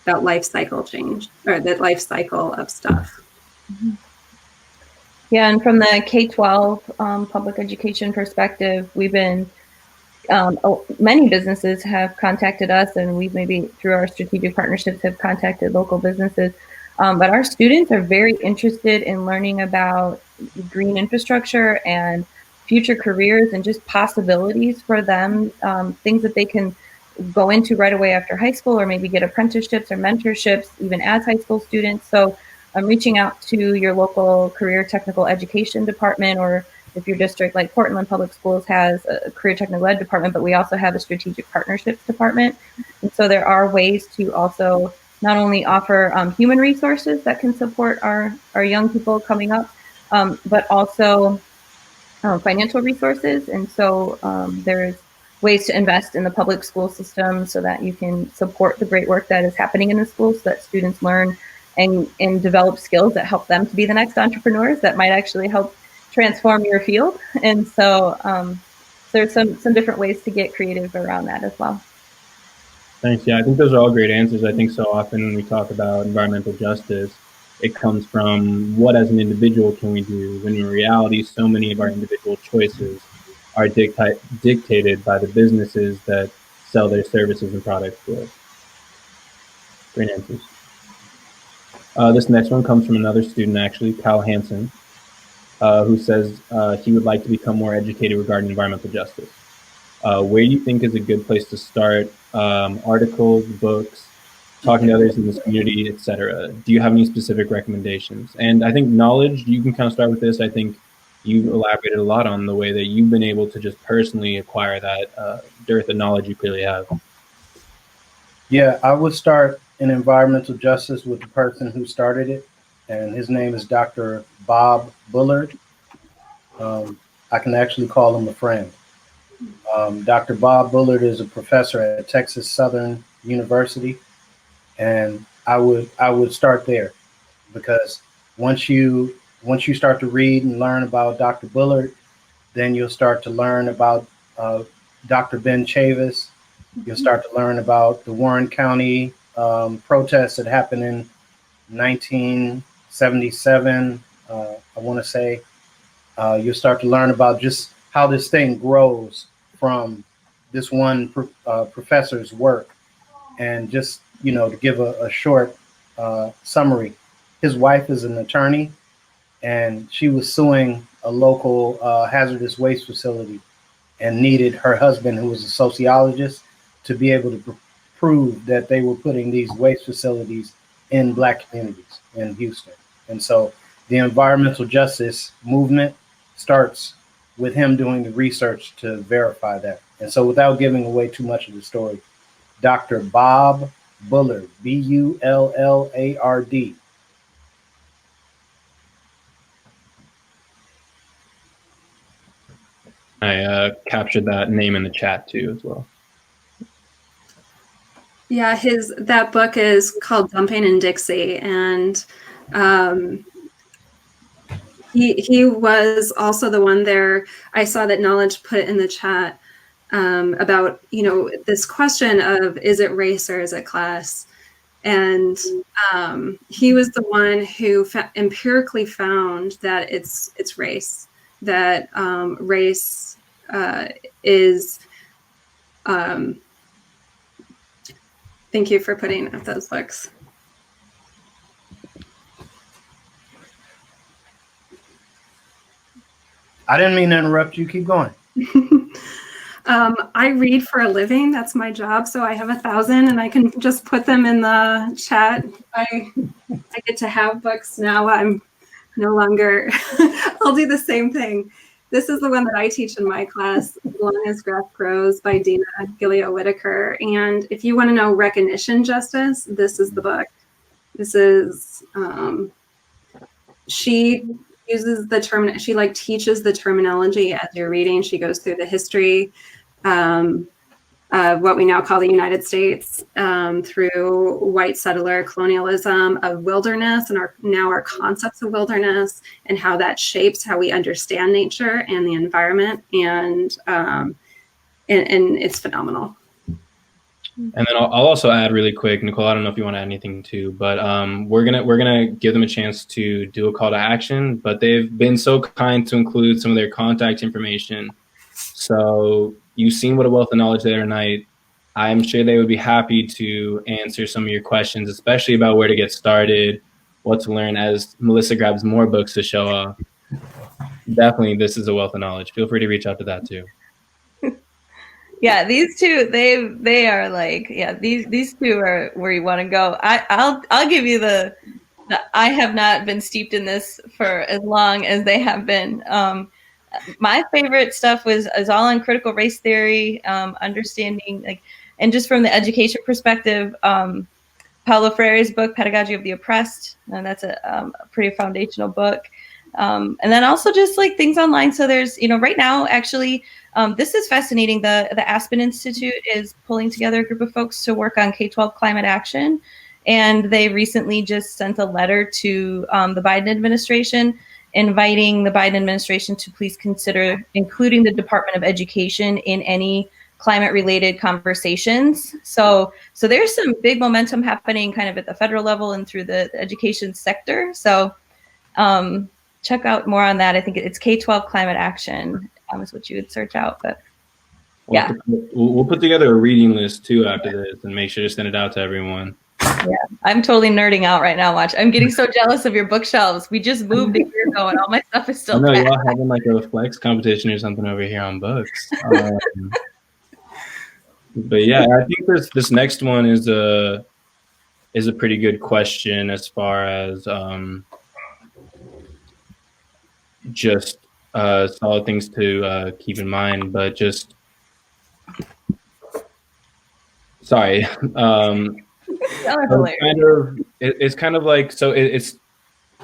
Speaker 3: life cycle change, or that life cycle of stuff.
Speaker 4: Yeah, and from the K12 public education perspective, we've been, many businesses have contacted us, and we've maybe through our strategic partnerships have contacted local businesses. But our students are very interested in learning about green infrastructure and future careers and just possibilities for them, things that they can go into right away after high school, or maybe get apprenticeships or mentorships even as high school students. So I'm reaching out to your local career technical education department, or if your district like Portland Public Schools has a career technical ed department, but we also have a strategic partnerships department. And so there are ways to also not only offer human resources that can support our young people coming up, but also financial resources. And so there's ways to invest in the public school system so that you can support the great work that is happening in the schools, so that students learn and develop skills that help them to be the next entrepreneurs that might actually help transform your field. And so there's some different ways to get creative around that as well.
Speaker 1: Thanks. Yeah, I think those are all great answers. I think so often when we talk about environmental justice, it comes from what as an individual can we do, when in reality, so many of our individual choices are dictated by the businesses that sell their services and products to us. Great answers. This next one comes from another student, actually, Kyle Hansen, who says he would like to become more educated regarding environmental justice. Where do you think is a good place to start? Articles, books, talking to others in this community, etc. Do you have any specific recommendations? And I think knowledge, you can kind of start with this. I think you elaborated a lot on the way that you've been able to just personally acquire that dearth of knowledge you clearly have.
Speaker 2: Yeah, I would start in environmental justice with the person who started it, and his name is Dr. Bob Bullard. I can actually call him a friend. Dr. Bob Bullard is a professor at Texas Southern University, and I would start there, because once you start to read and learn about Dr. Bullard, then you'll start to learn about Dr. Ben Chavis. You'll start to learn about the Warren County protests that happened in 1977. I want to say you'll start to learn about just how this thing grows from this one professor's work. And just, to give a short summary, his wife is an attorney, and she was suing a local hazardous waste facility and needed her husband, who was a sociologist, to be able to prove that they were putting these waste facilities in Black communities in Houston. And so the environmental justice movement starts with him doing the research to verify that. And so without giving away too much of the story, Dr. Bob Bullard, Bullard.
Speaker 1: I captured that name in the chat too as well.
Speaker 3: Yeah, that book is called Dumping in Dixie, and he was also the one there. I saw that Knowledge put in the chat about, you know, this question of, is it race or is it class? And he was the one who empirically found that it's race, that race is. Thank you for putting up those books.
Speaker 2: I didn't mean to interrupt you. Keep going.
Speaker 3: I read for a living. That's my job. So I have 1,000 and I can just put them in the chat. I get to have books now. I'm no longer, I'll do the same thing. This is the one that I teach in my class, Long as Grass Grows by Dina Gilio-Whitaker. And if you want to know recognition justice, this is the book. This is, she uses the term, she like teaches the terminology as you're reading. She goes through the history of what we now call the United States, through white settler colonialism, of wilderness, and our concepts of wilderness, and how that shapes how we understand nature and the environment, and it's phenomenal.
Speaker 1: And then I'll also add really quick, Nicole, I don't know if you want to add anything too, but we're gonna give them a chance to do a call to action, but they've been so kind to include some of their contact information. So you've seen what a wealth of knowledge there tonight. I'm sure they would be happy to answer some of your questions, especially about where to get started, what to learn as Melissa grabs more books to show off. Definitely, this is a wealth of knowledge. Feel free to reach out to that too.
Speaker 4: Yeah, these two, they are like, yeah, these two are where you want to go. I'll give you the I have not been steeped in this for as long as they have been. My favorite stuff is all on critical race theory, understanding, like, and just from the education perspective, Paulo Freire's book, Pedagogy of the Oppressed, and that's a pretty foundational book. And then also just like things online. So there's, you know, right now, actually, this is fascinating. The Aspen Institute is pulling together a group of folks to work on K12 climate action. And they recently just sent a letter to the Biden administration, inviting the Biden administration to please consider including the Department of Education in any climate-related conversations. So there's some big momentum happening kind of at the federal level and through the education sector. So check out more on that. I think it's K12 climate action is what you would search out. But yeah,
Speaker 1: we'll put together a reading list too after this and make sure to send it out to everyone.
Speaker 4: Yeah, I'm totally nerding out right now. Watch, I'm getting so jealous of your bookshelves. We just moved a year ago, and all my stuff is still.
Speaker 1: I know y'all having like a flex competition or something over here on books. But yeah, I think this next one is a pretty good question as far as just solid things to keep in mind. But just sorry. It's kind of like, so it's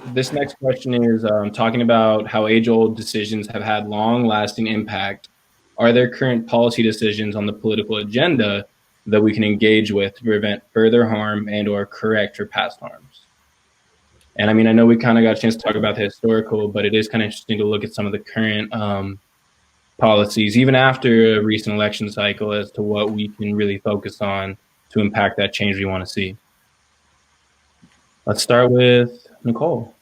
Speaker 1: this next question is talking about how age-old decisions have had long-lasting impact. Are there current policy decisions on the political agenda that we can engage with to prevent further harm and or correct for past harms? And I mean, I know we kind of got a chance to talk about the historical, but it is kind of interesting to look at some of the current policies, even after a recent election cycle, as to what we can really focus on to impact that change we want to see. Let's start with Nicole.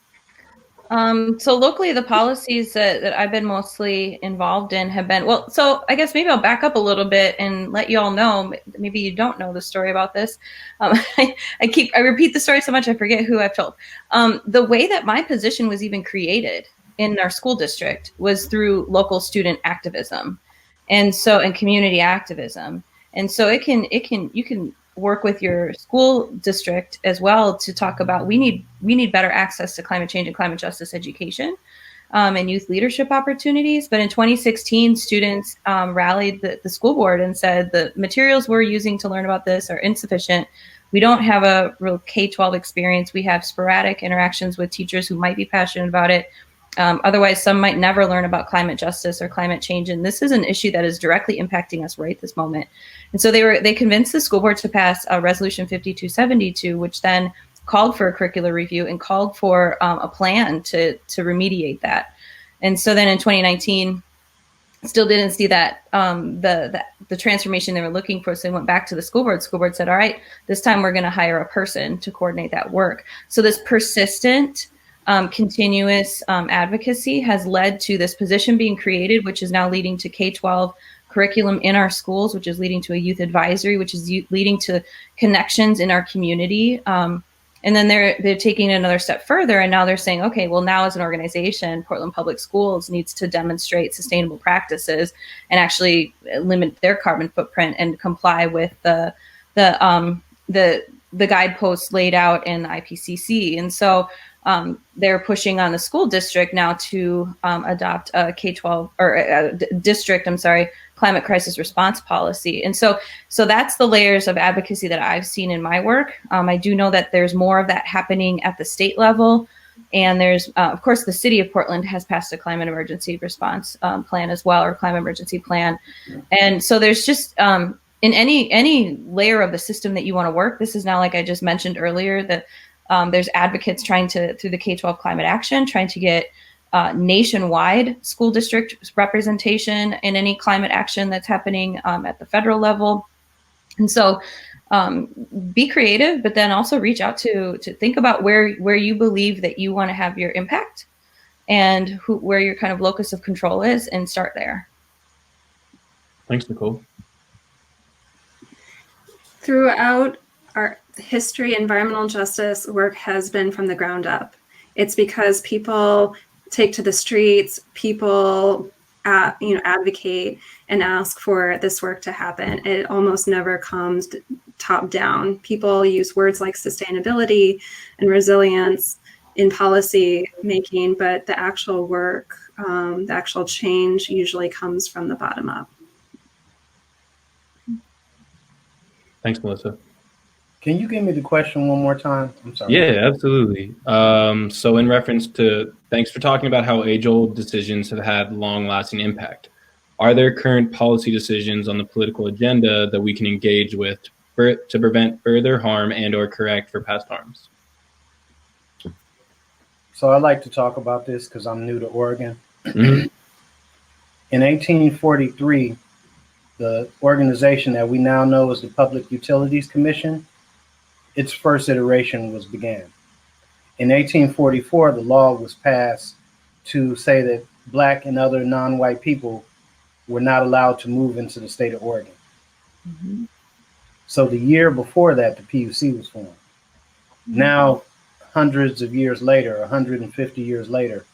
Speaker 4: So locally, the policies that I've been mostly involved in have been, well, so I guess maybe I'll back up a little bit and let you all know, maybe you don't know the story about this. I repeat the story so much I forget who I've told. The way that my position was even created in our school district was through local student activism, and community activism. And so you can work with your school district as well to talk about we need better access to climate change and climate justice education and youth leadership opportunities. But in 2016, students rallied the school board and said the materials we're using to learn about this are insufficient. We don't have a real K12 experience. We have sporadic interactions with teachers who might be passionate about it. Otherwise, some might never learn about climate justice or climate change. And this is an issue that is directly impacting us right this moment. And so they convinced the school board to pass Resolution 5272, which then called for a curricular review and called for a plan to remediate that. And so then in 2019, still didn't see that the transformation they were looking for. So they went back to the school board. School board said, all right, this time we're going to hire a person to coordinate that work. So this persistent, continuous advocacy has led to this position being created, which is now leading to K12 curriculum in our schools, which is leading to a youth advisory, which is leading to connections in our community. And then they're taking it another step further, and now they're saying, okay, well, now as an organization, Portland Public Schools needs to demonstrate sustainable practices and actually limit their carbon footprint and comply with the guideposts laid out in the IPCC. And so they're pushing on the school district now to adopt a K12 or a district, climate crisis response policy. And so that's the layers of advocacy that I've seen in my work. I do know that there's more of that happening at the state level. And there's, of course, the city of Portland has passed a climate emergency response plan as well, or climate emergency plan. And so there's just, in any layer of the system that you want to work, this is now, like I just mentioned earlier, that there's advocates trying to, through the K12 climate action, trying to get nationwide school district representation in any climate action that's happening at the federal level. And so be creative, but then also reach out to think about where you believe that you want to have your impact and where your kind of locus of control is, and start there.
Speaker 1: Thanks, Nicole.
Speaker 3: Throughout our history, environmental justice work has been from the ground up. It's because people take to the streets, people advocate and ask for this work to happen. It almost never comes top down. People use words like sustainability and resilience in policy making, but the actual work, the actual change usually comes from the bottom up.
Speaker 1: Thanks, Melissa.
Speaker 2: Can you give me the question one more time? I'm sorry.
Speaker 1: Yeah, absolutely. So in reference to, thanks for talking about how age-old decisions have had long-lasting impact. Are there current policy decisions on the political agenda that we can engage with to prevent further harm and or correct for past harms?
Speaker 2: So I'd like to talk about this because I'm new to Oregon.
Speaker 1: Mm-hmm.
Speaker 2: In 1843, the organization that we now know as the Public Utilities Commission, its first iteration was began. In 1844, the law was passed to say that Black and other non-white people were not allowed to move into the state of Oregon.
Speaker 4: Mm-hmm.
Speaker 2: So the year before that, the PUC was formed. Mm-hmm. Now, hundreds of years later, 150 years later,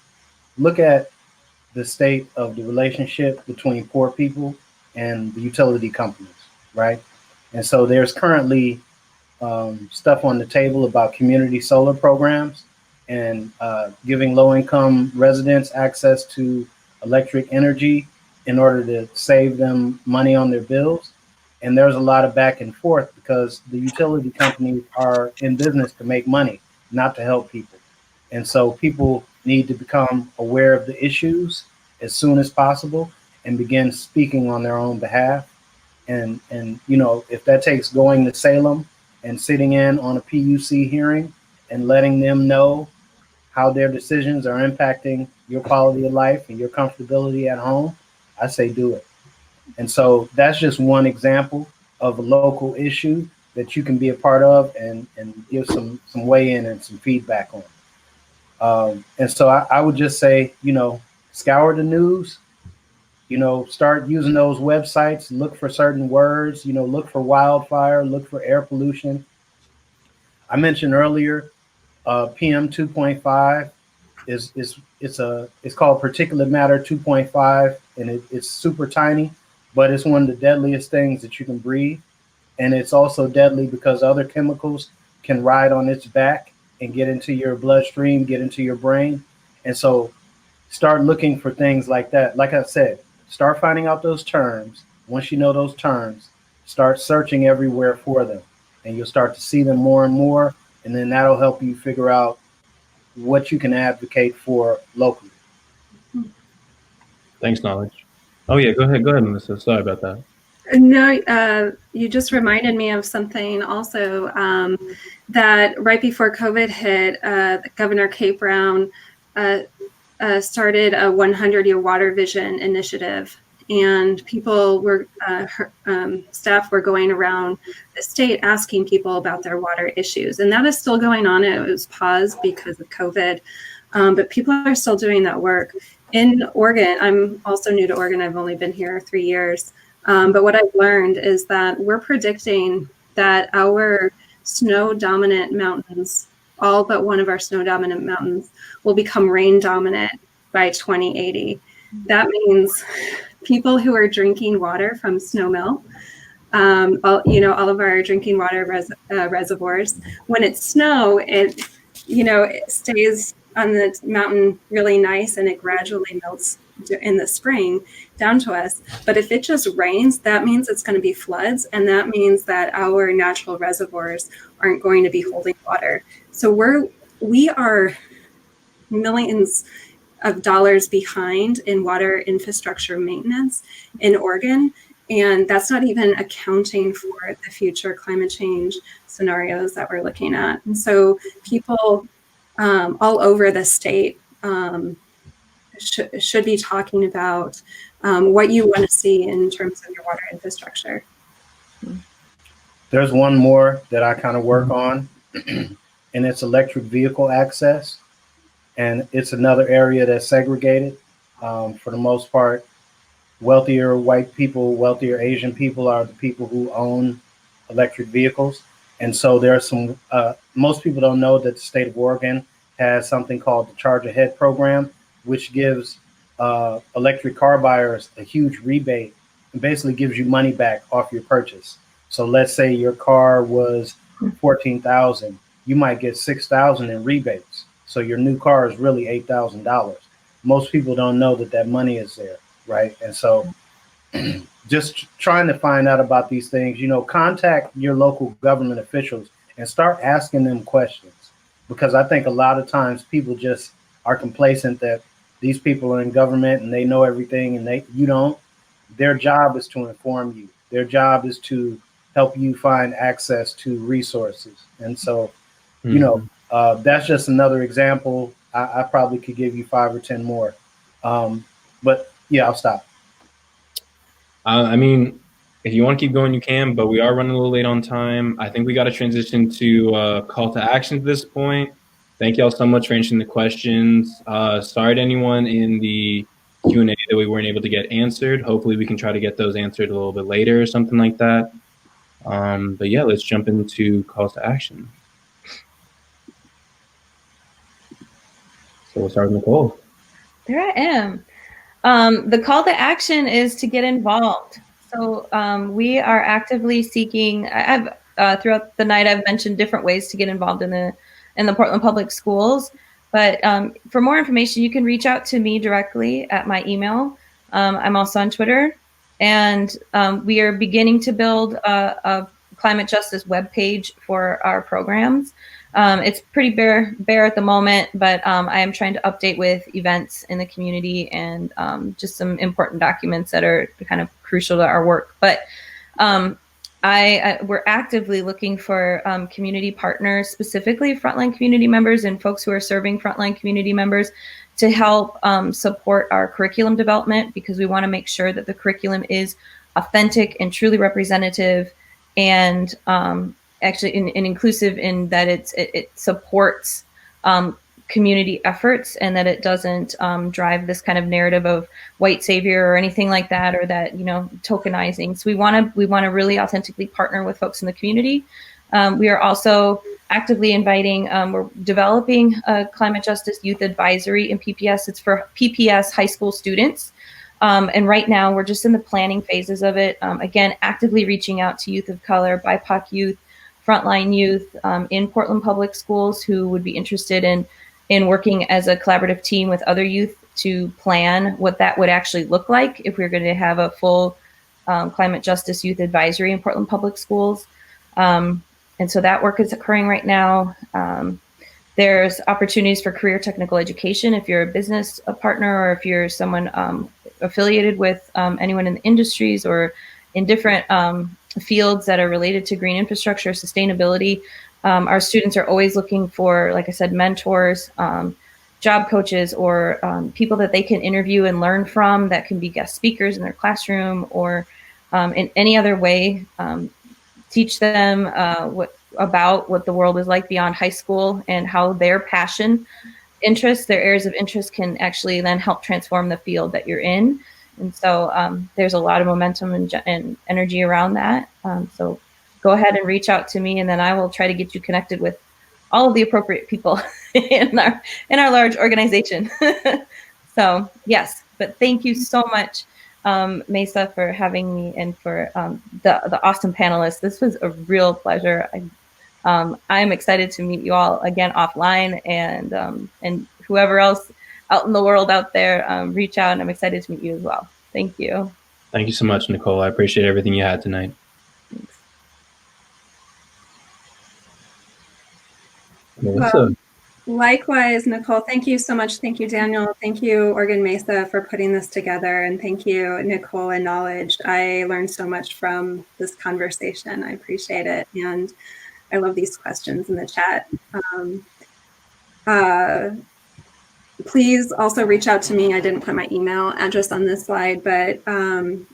Speaker 2: look at the state of the relationship between poor people and the utility companies, right? And so there's currently stuff on the table about community solar programs and giving low-income residents access to electric energy in order to save them money on their bills. And there's a lot of back and forth because the utility companies are in business to make money, not to help people. And so people need to become aware of the issues as soon as possible and begin speaking on their own behalf. And if that takes going to Salem and sitting in on a PUC hearing and letting them know how their decisions are impacting your quality of life and your comfortability at home, I say do it. And so that's just one example of a local issue that you can be a part of and give some weigh in and some feedback on. And so I would just say, scour the news, start using those websites, look for certain words, look for wildfire, look for air pollution. I mentioned earlier, PM 2.5 it's called particulate matter 2.5, and it's super tiny, but it's one of the deadliest things that you can breathe. and it's also deadly because other chemicals can ride on its back and get into your bloodstream, get into your brain. And so start looking for things like that. Like I said, start finding out those terms. Once you know those terms, start searching everywhere for them, and you'll start to see them more and more. And then that'll help you figure out what you can advocate for locally.
Speaker 1: Thanks, Knowledge. Oh yeah, go ahead, Melissa. Sorry about that.
Speaker 3: No, you just reminded me of something also, that right before COVID hit, Governor Kate Brown started a 100-year water vision initiative, and people were, staff were going around the state asking people about their water issues, and that is still going on. It was paused because of COVID, but people are still doing that work. In Oregon, I'm also new to Oregon. I've only been here 3 years. But what I've learned is that we're predicting that our snow-dominant mountains, all but one of our snow-dominant mountains, will become rain-dominant by 2080. That means people who are drinking water from snowmelt, all of our drinking water reservoirs, when it's snow, it stays on the mountain really nice, and it gradually melts in the spring down to us. But if it just rains, that means it's going to be floods, and that means that our natural reservoirs aren't going to be holding water. So we are millions of dollars behind in water infrastructure maintenance in Oregon, and that's not even accounting for the future climate change scenarios that we're looking at. And so people all over the state should be talking about what you want to see in terms of your water infrastructure.
Speaker 2: There's one more that I kind of work on, and it's electric vehicle access. And it's another area that's segregated. For the most part, wealthier white people, wealthier Asian people are the people who own electric vehicles. And so there are some, most people don't know that the state of Oregon has something called the Charge Ahead program, which gives electric car buyers a huge rebate and basically gives you money back off your purchase. So let's say your car was $14,000, you might get $6,000 in rebates. So your new car is really $8,000. Most people don't know that money is there, right? And so just trying to find out about these things, contact your local government officials and start asking them questions. Because I think a lot of times people just are complacent that these people are in government and they know everything and you don't. Their job is to inform you. Their job is to help you find access to resources. And so, that's just another example. I probably could give you 5 or 10 more. But yeah, I'll stop.
Speaker 1: I mean, if you want to keep going, you can, but we are running a little late on time. I think we got to transition to call to action at this point. Thank you all so much for answering the questions. Sorry to anyone in the Q&A that we weren't able to get answered. Hopefully we can try to get those answered a little bit later or something like that. But yeah, let's jump into calls to action. So we'll start with Nicole.
Speaker 4: There I am. The call to action is to get involved. So we are actively seeking. Throughout the night, I've mentioned different ways to get involved in the Portland Public Schools. But for more information, you can reach out to me directly at my email. I'm also on Twitter, and we are beginning to build a climate justice webpage for our programs. It's pretty bare at the moment, but I am trying to update with events in the community and just some important documents that are kind of crucial to our work. But we're actively looking for community partners, specifically frontline community members and folks who are serving frontline community members, to help support our curriculum development, because we want to make sure that the curriculum is authentic and truly representative and actually and inclusive, in that it supports community efforts, and that it doesn't drive this kind of narrative of white savior or anything like that, or that tokenizing. So we want to really authentically partner with folks in the community. We are also actively inviting. We're developing a climate justice youth advisory in PPS. It's for PPS high school students. And right now we're just in the planning phases of it. Again, actively reaching out to youth of color, BIPOC youth, frontline youth in Portland Public Schools who would be interested in working as a collaborative team with other youth to plan what that would actually look like if we we're going to have a full climate justice youth advisory in Portland Public Schools. And so that work is occurring right now. There's opportunities for career technical education if you're a business partner or if you're someone affiliated with anyone in the industries or in different fields that are related to green infrastructure, sustainability. Our students are always looking for, like I said, mentors, job coaches, or people that they can interview and learn from that can be guest speakers in their classroom or in any other way, teach them about what the world is like beyond high school and how their passion interests, their areas of interest can actually then help transform the field that you're in. And so there's a lot of momentum and energy around that. So go ahead and reach out to me, and then I will try to get you connected with all of the appropriate people in our large organization. So yes, but thank you so much, MESA, for having me and for the awesome panelists. This was a real pleasure. I'm excited to meet you all again offline, and whoever else out in the world out there, reach out, and I'm excited to meet you as well. Thank you.
Speaker 1: Thank you so much, Nicole. I appreciate everything you had tonight.
Speaker 4: Thanks.
Speaker 1: Melissa.
Speaker 3: Likewise, Nicole, thank you so much. Thank you, Daniel. Thank you, Oregon MESA, for putting this together. And thank you, Nicole and Knowledge. I learned so much from this conversation. I appreciate it. And I love these questions in the chat. Please also reach out to me. I didn't put my email address on this slide, but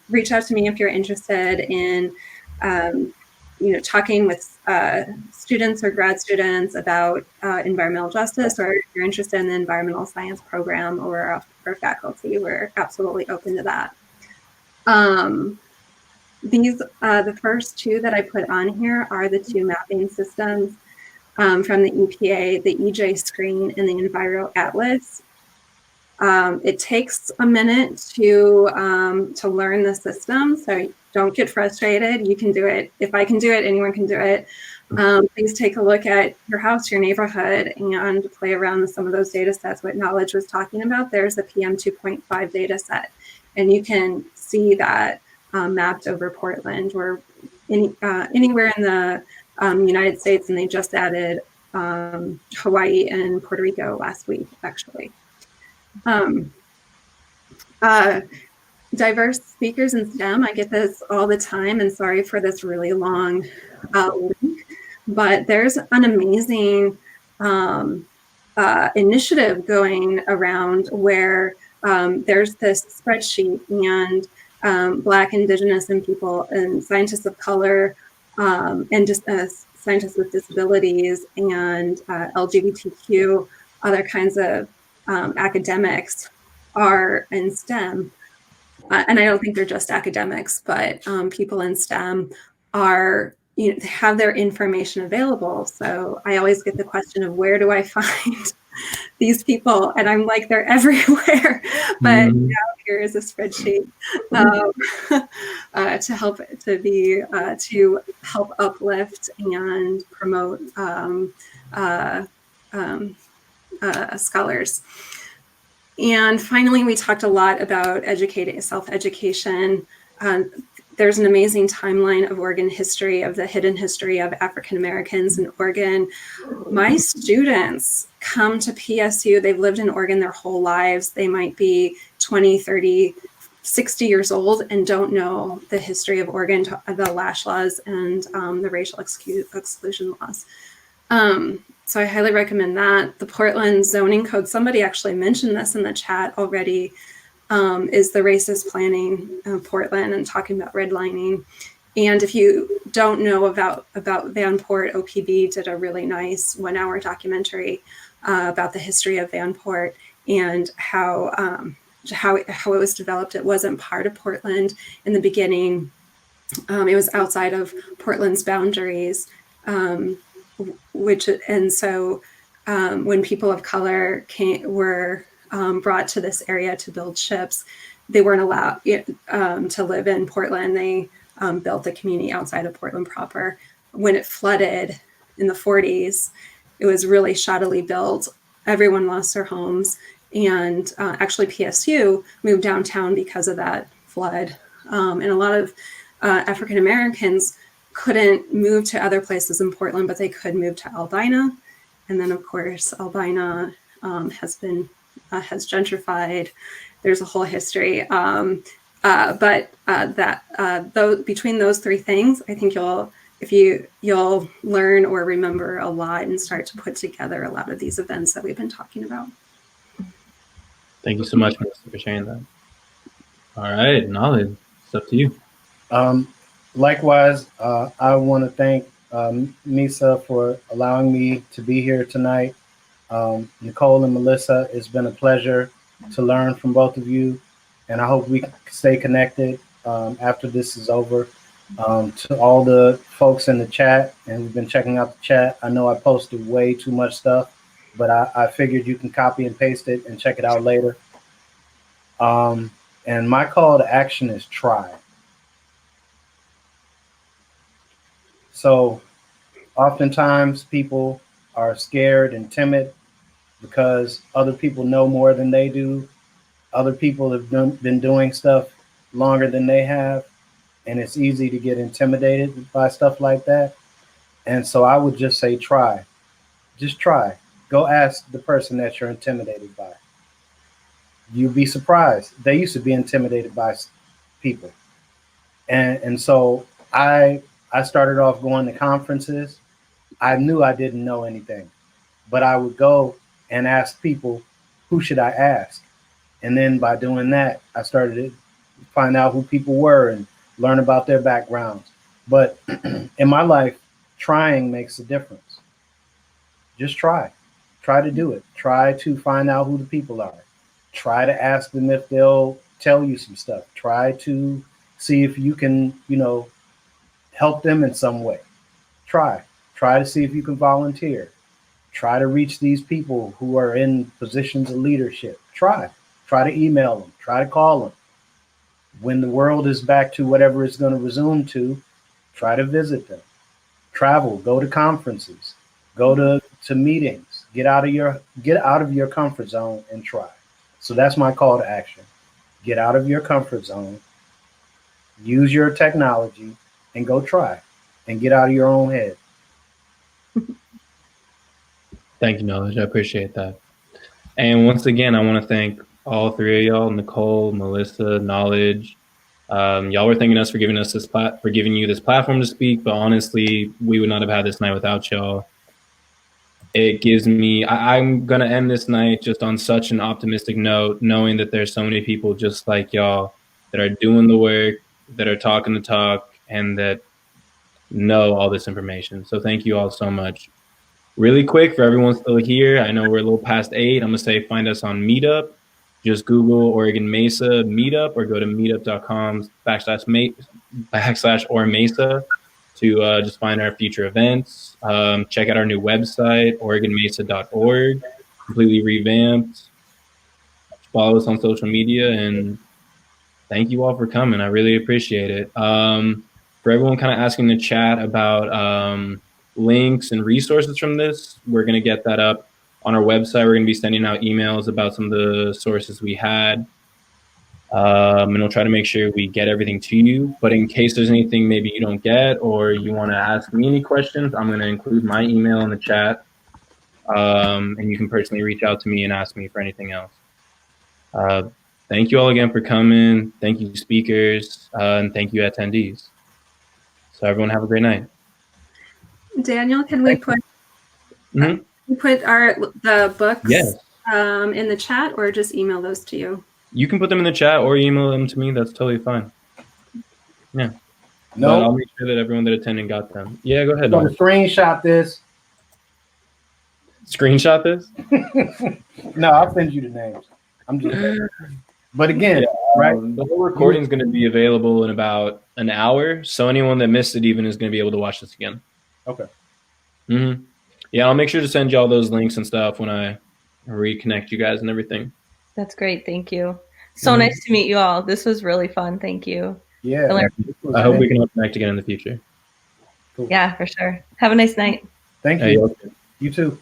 Speaker 3: reach out to me if you're interested in talking with students or grad students about environmental justice, or if you're interested in the environmental science program or faculty. We're absolutely open to that. The first two that I put on here are the two mapping systems from the EPA, the EJ screen and the Enviro Atlas. It takes a minute to learn the system, so don't get frustrated. You can do it. If I can do it, anyone can do it. Please take a look at your house, your neighborhood, and play around with some of those data sets. What Knowledge was talking about, there's a PM 2.5 data set, and you can see that mapped over Portland or anywhere in the United States, and they just added Hawaii and Puerto Rico last week, actually. Diverse speakers in STEM, I get this all the time, and sorry for this really long link, but there's an amazing initiative going around where there's this spreadsheet, and Black, Indigenous, and people, and scientists of color, and just scientists with disabilities, and LGBTQ, other kinds of academics are in STEM. And I don't think they're just academics, but people in STEM are, have their information available. So I always get the question of, where do I find these people? And I'm like, they're everywhere. But now here is a spreadsheet to help uplift and promote scholars. And finally, we talked a lot about self-education. There's an amazing timeline of Oregon history, of the hidden history of African Americans in Oregon. My students come to PSU, they've lived in Oregon their whole lives. They might be 20, 30, 60 years old and don't know the history of Oregon, the Lash laws and the racial exclusion laws. So I highly recommend that. The Portland zoning code, somebody actually mentioned this in the chat already, is the racist planning of Portland and talking about redlining. And if you don't know about Vanport, OPB did a really nice 1-hour documentary about the history of Vanport and how it was developed. It wasn't part of Portland in the beginning. It was outside of Portland's boundaries. When people of color were brought to this area to build ships, they weren't allowed to live in Portland. They built a community outside of Portland proper. When it flooded in the 40s, it was really shoddily built. Everyone lost their homes. And actually PSU moved downtown because of that flood. And a lot of African Americans couldn't move to other places in Portland, but they could move to Albina. And then of course, Albina has gentrified. There's a whole history. Between those three things, I think you'll learn or remember a lot and start to put together a lot of these events that we've been talking about.
Speaker 1: Thank you so much for sharing that. All right, Knowledge, it's up to you.
Speaker 2: Likewise, I want to thank MESA for allowing me to be here tonight. Nicole and Melissa, it's been a pleasure to learn from both of you, and I hope we can stay connected after this is over. To all the folks in the chat, and we've been checking out the chat. I know I posted way too much stuff, but I figured you can copy and paste it and check it out later. And my call to action is try. So oftentimes people are scared and timid because other people know more than they do. Other people have been doing stuff longer than they have, and it's easy to get intimidated by stuff like that. And so I would just say try. Just try. Go ask the person that you're intimidated by. You'd be surprised. They used to be intimidated by people. And so I started off going to conferences. I knew I didn't know anything, but I would go and ask people, who should I ask? And then by doing that, I started to find out who people were and learn about their backgrounds. But in my life, trying makes a difference. Just try. Try to do it. Try to find out who the people are. Try to ask them if they'll tell you some stuff. Try to see if you can, help them in some way. Try to see if you can volunteer. Try to reach these people who are in positions of leadership. Try to email them. Try to call them. When the world is back to whatever it's going to resume to, try to visit them. Travel, go to conferences, go to meetings, get out of your comfort zone and try. So that's my call to action. Get out of your comfort zone, use your technology, and go try and get out of your own head.
Speaker 1: Thank you, Knowledge. I appreciate that. And once again, I want to thank all three of y'all, Nicole, Melissa, Knowledge. Y'all were thanking us for giving you this platform to speak, but honestly, we would not have had this night without y'all. It gives me, I'm going to end this night just on such an optimistic note, knowing that there's so many people just like y'all that are doing the work, that are talking the talk, and that know all this information. So thank you all so much. Really quick, for everyone still here, I know we're a little past 8. I'm going to say find us on Meetup. Just Google Oregon Mesa Meetup or go to meetup.com/or-Mesa to just find our future events. Check out our new website, OregonMesa.org, completely revamped. Follow us on social media, and thank you all for coming. I really appreciate it. For everyone kind of asking in the chat about links and resources from this, we're going to get that up on our website. We're going to be sending out emails about some of the sources we had. And we'll try to make sure we get everything to you. But in case there's anything maybe you don't get or you want to ask me any questions, I'm going to include my email in the chat. And you can personally reach out to me and ask me for anything else. Thank you all again for coming. Thank you, speakers, and thank you, attendees. So everyone have a great night.
Speaker 3: Daniel, can we put the books in the chat, or just email those to you?
Speaker 1: You can put them in the chat or email them to me. That's totally fine. Yeah. No, but I'll make sure that everyone that attended got them. Yeah, go ahead.
Speaker 2: So screenshot this.
Speaker 1: Screenshot this?
Speaker 2: No, I'll send you the names. I'm just. But again, right?
Speaker 1: The whole recording is going to be available in about an hour, so anyone that missed it even is going to be able to watch this again.
Speaker 2: Okay.
Speaker 1: Yeah, I'll make sure to send you all those links and stuff when I reconnect you guys and everything.
Speaker 4: That's great. Thank you. So nice to meet you all. This was really fun. Thank you.
Speaker 2: Yeah.
Speaker 1: I hope we can all connect again in the future.
Speaker 2: Cool.
Speaker 4: Yeah, for sure. Have a nice night.
Speaker 2: Thank
Speaker 1: Hey,
Speaker 2: you.
Speaker 1: okay.
Speaker 2: You too.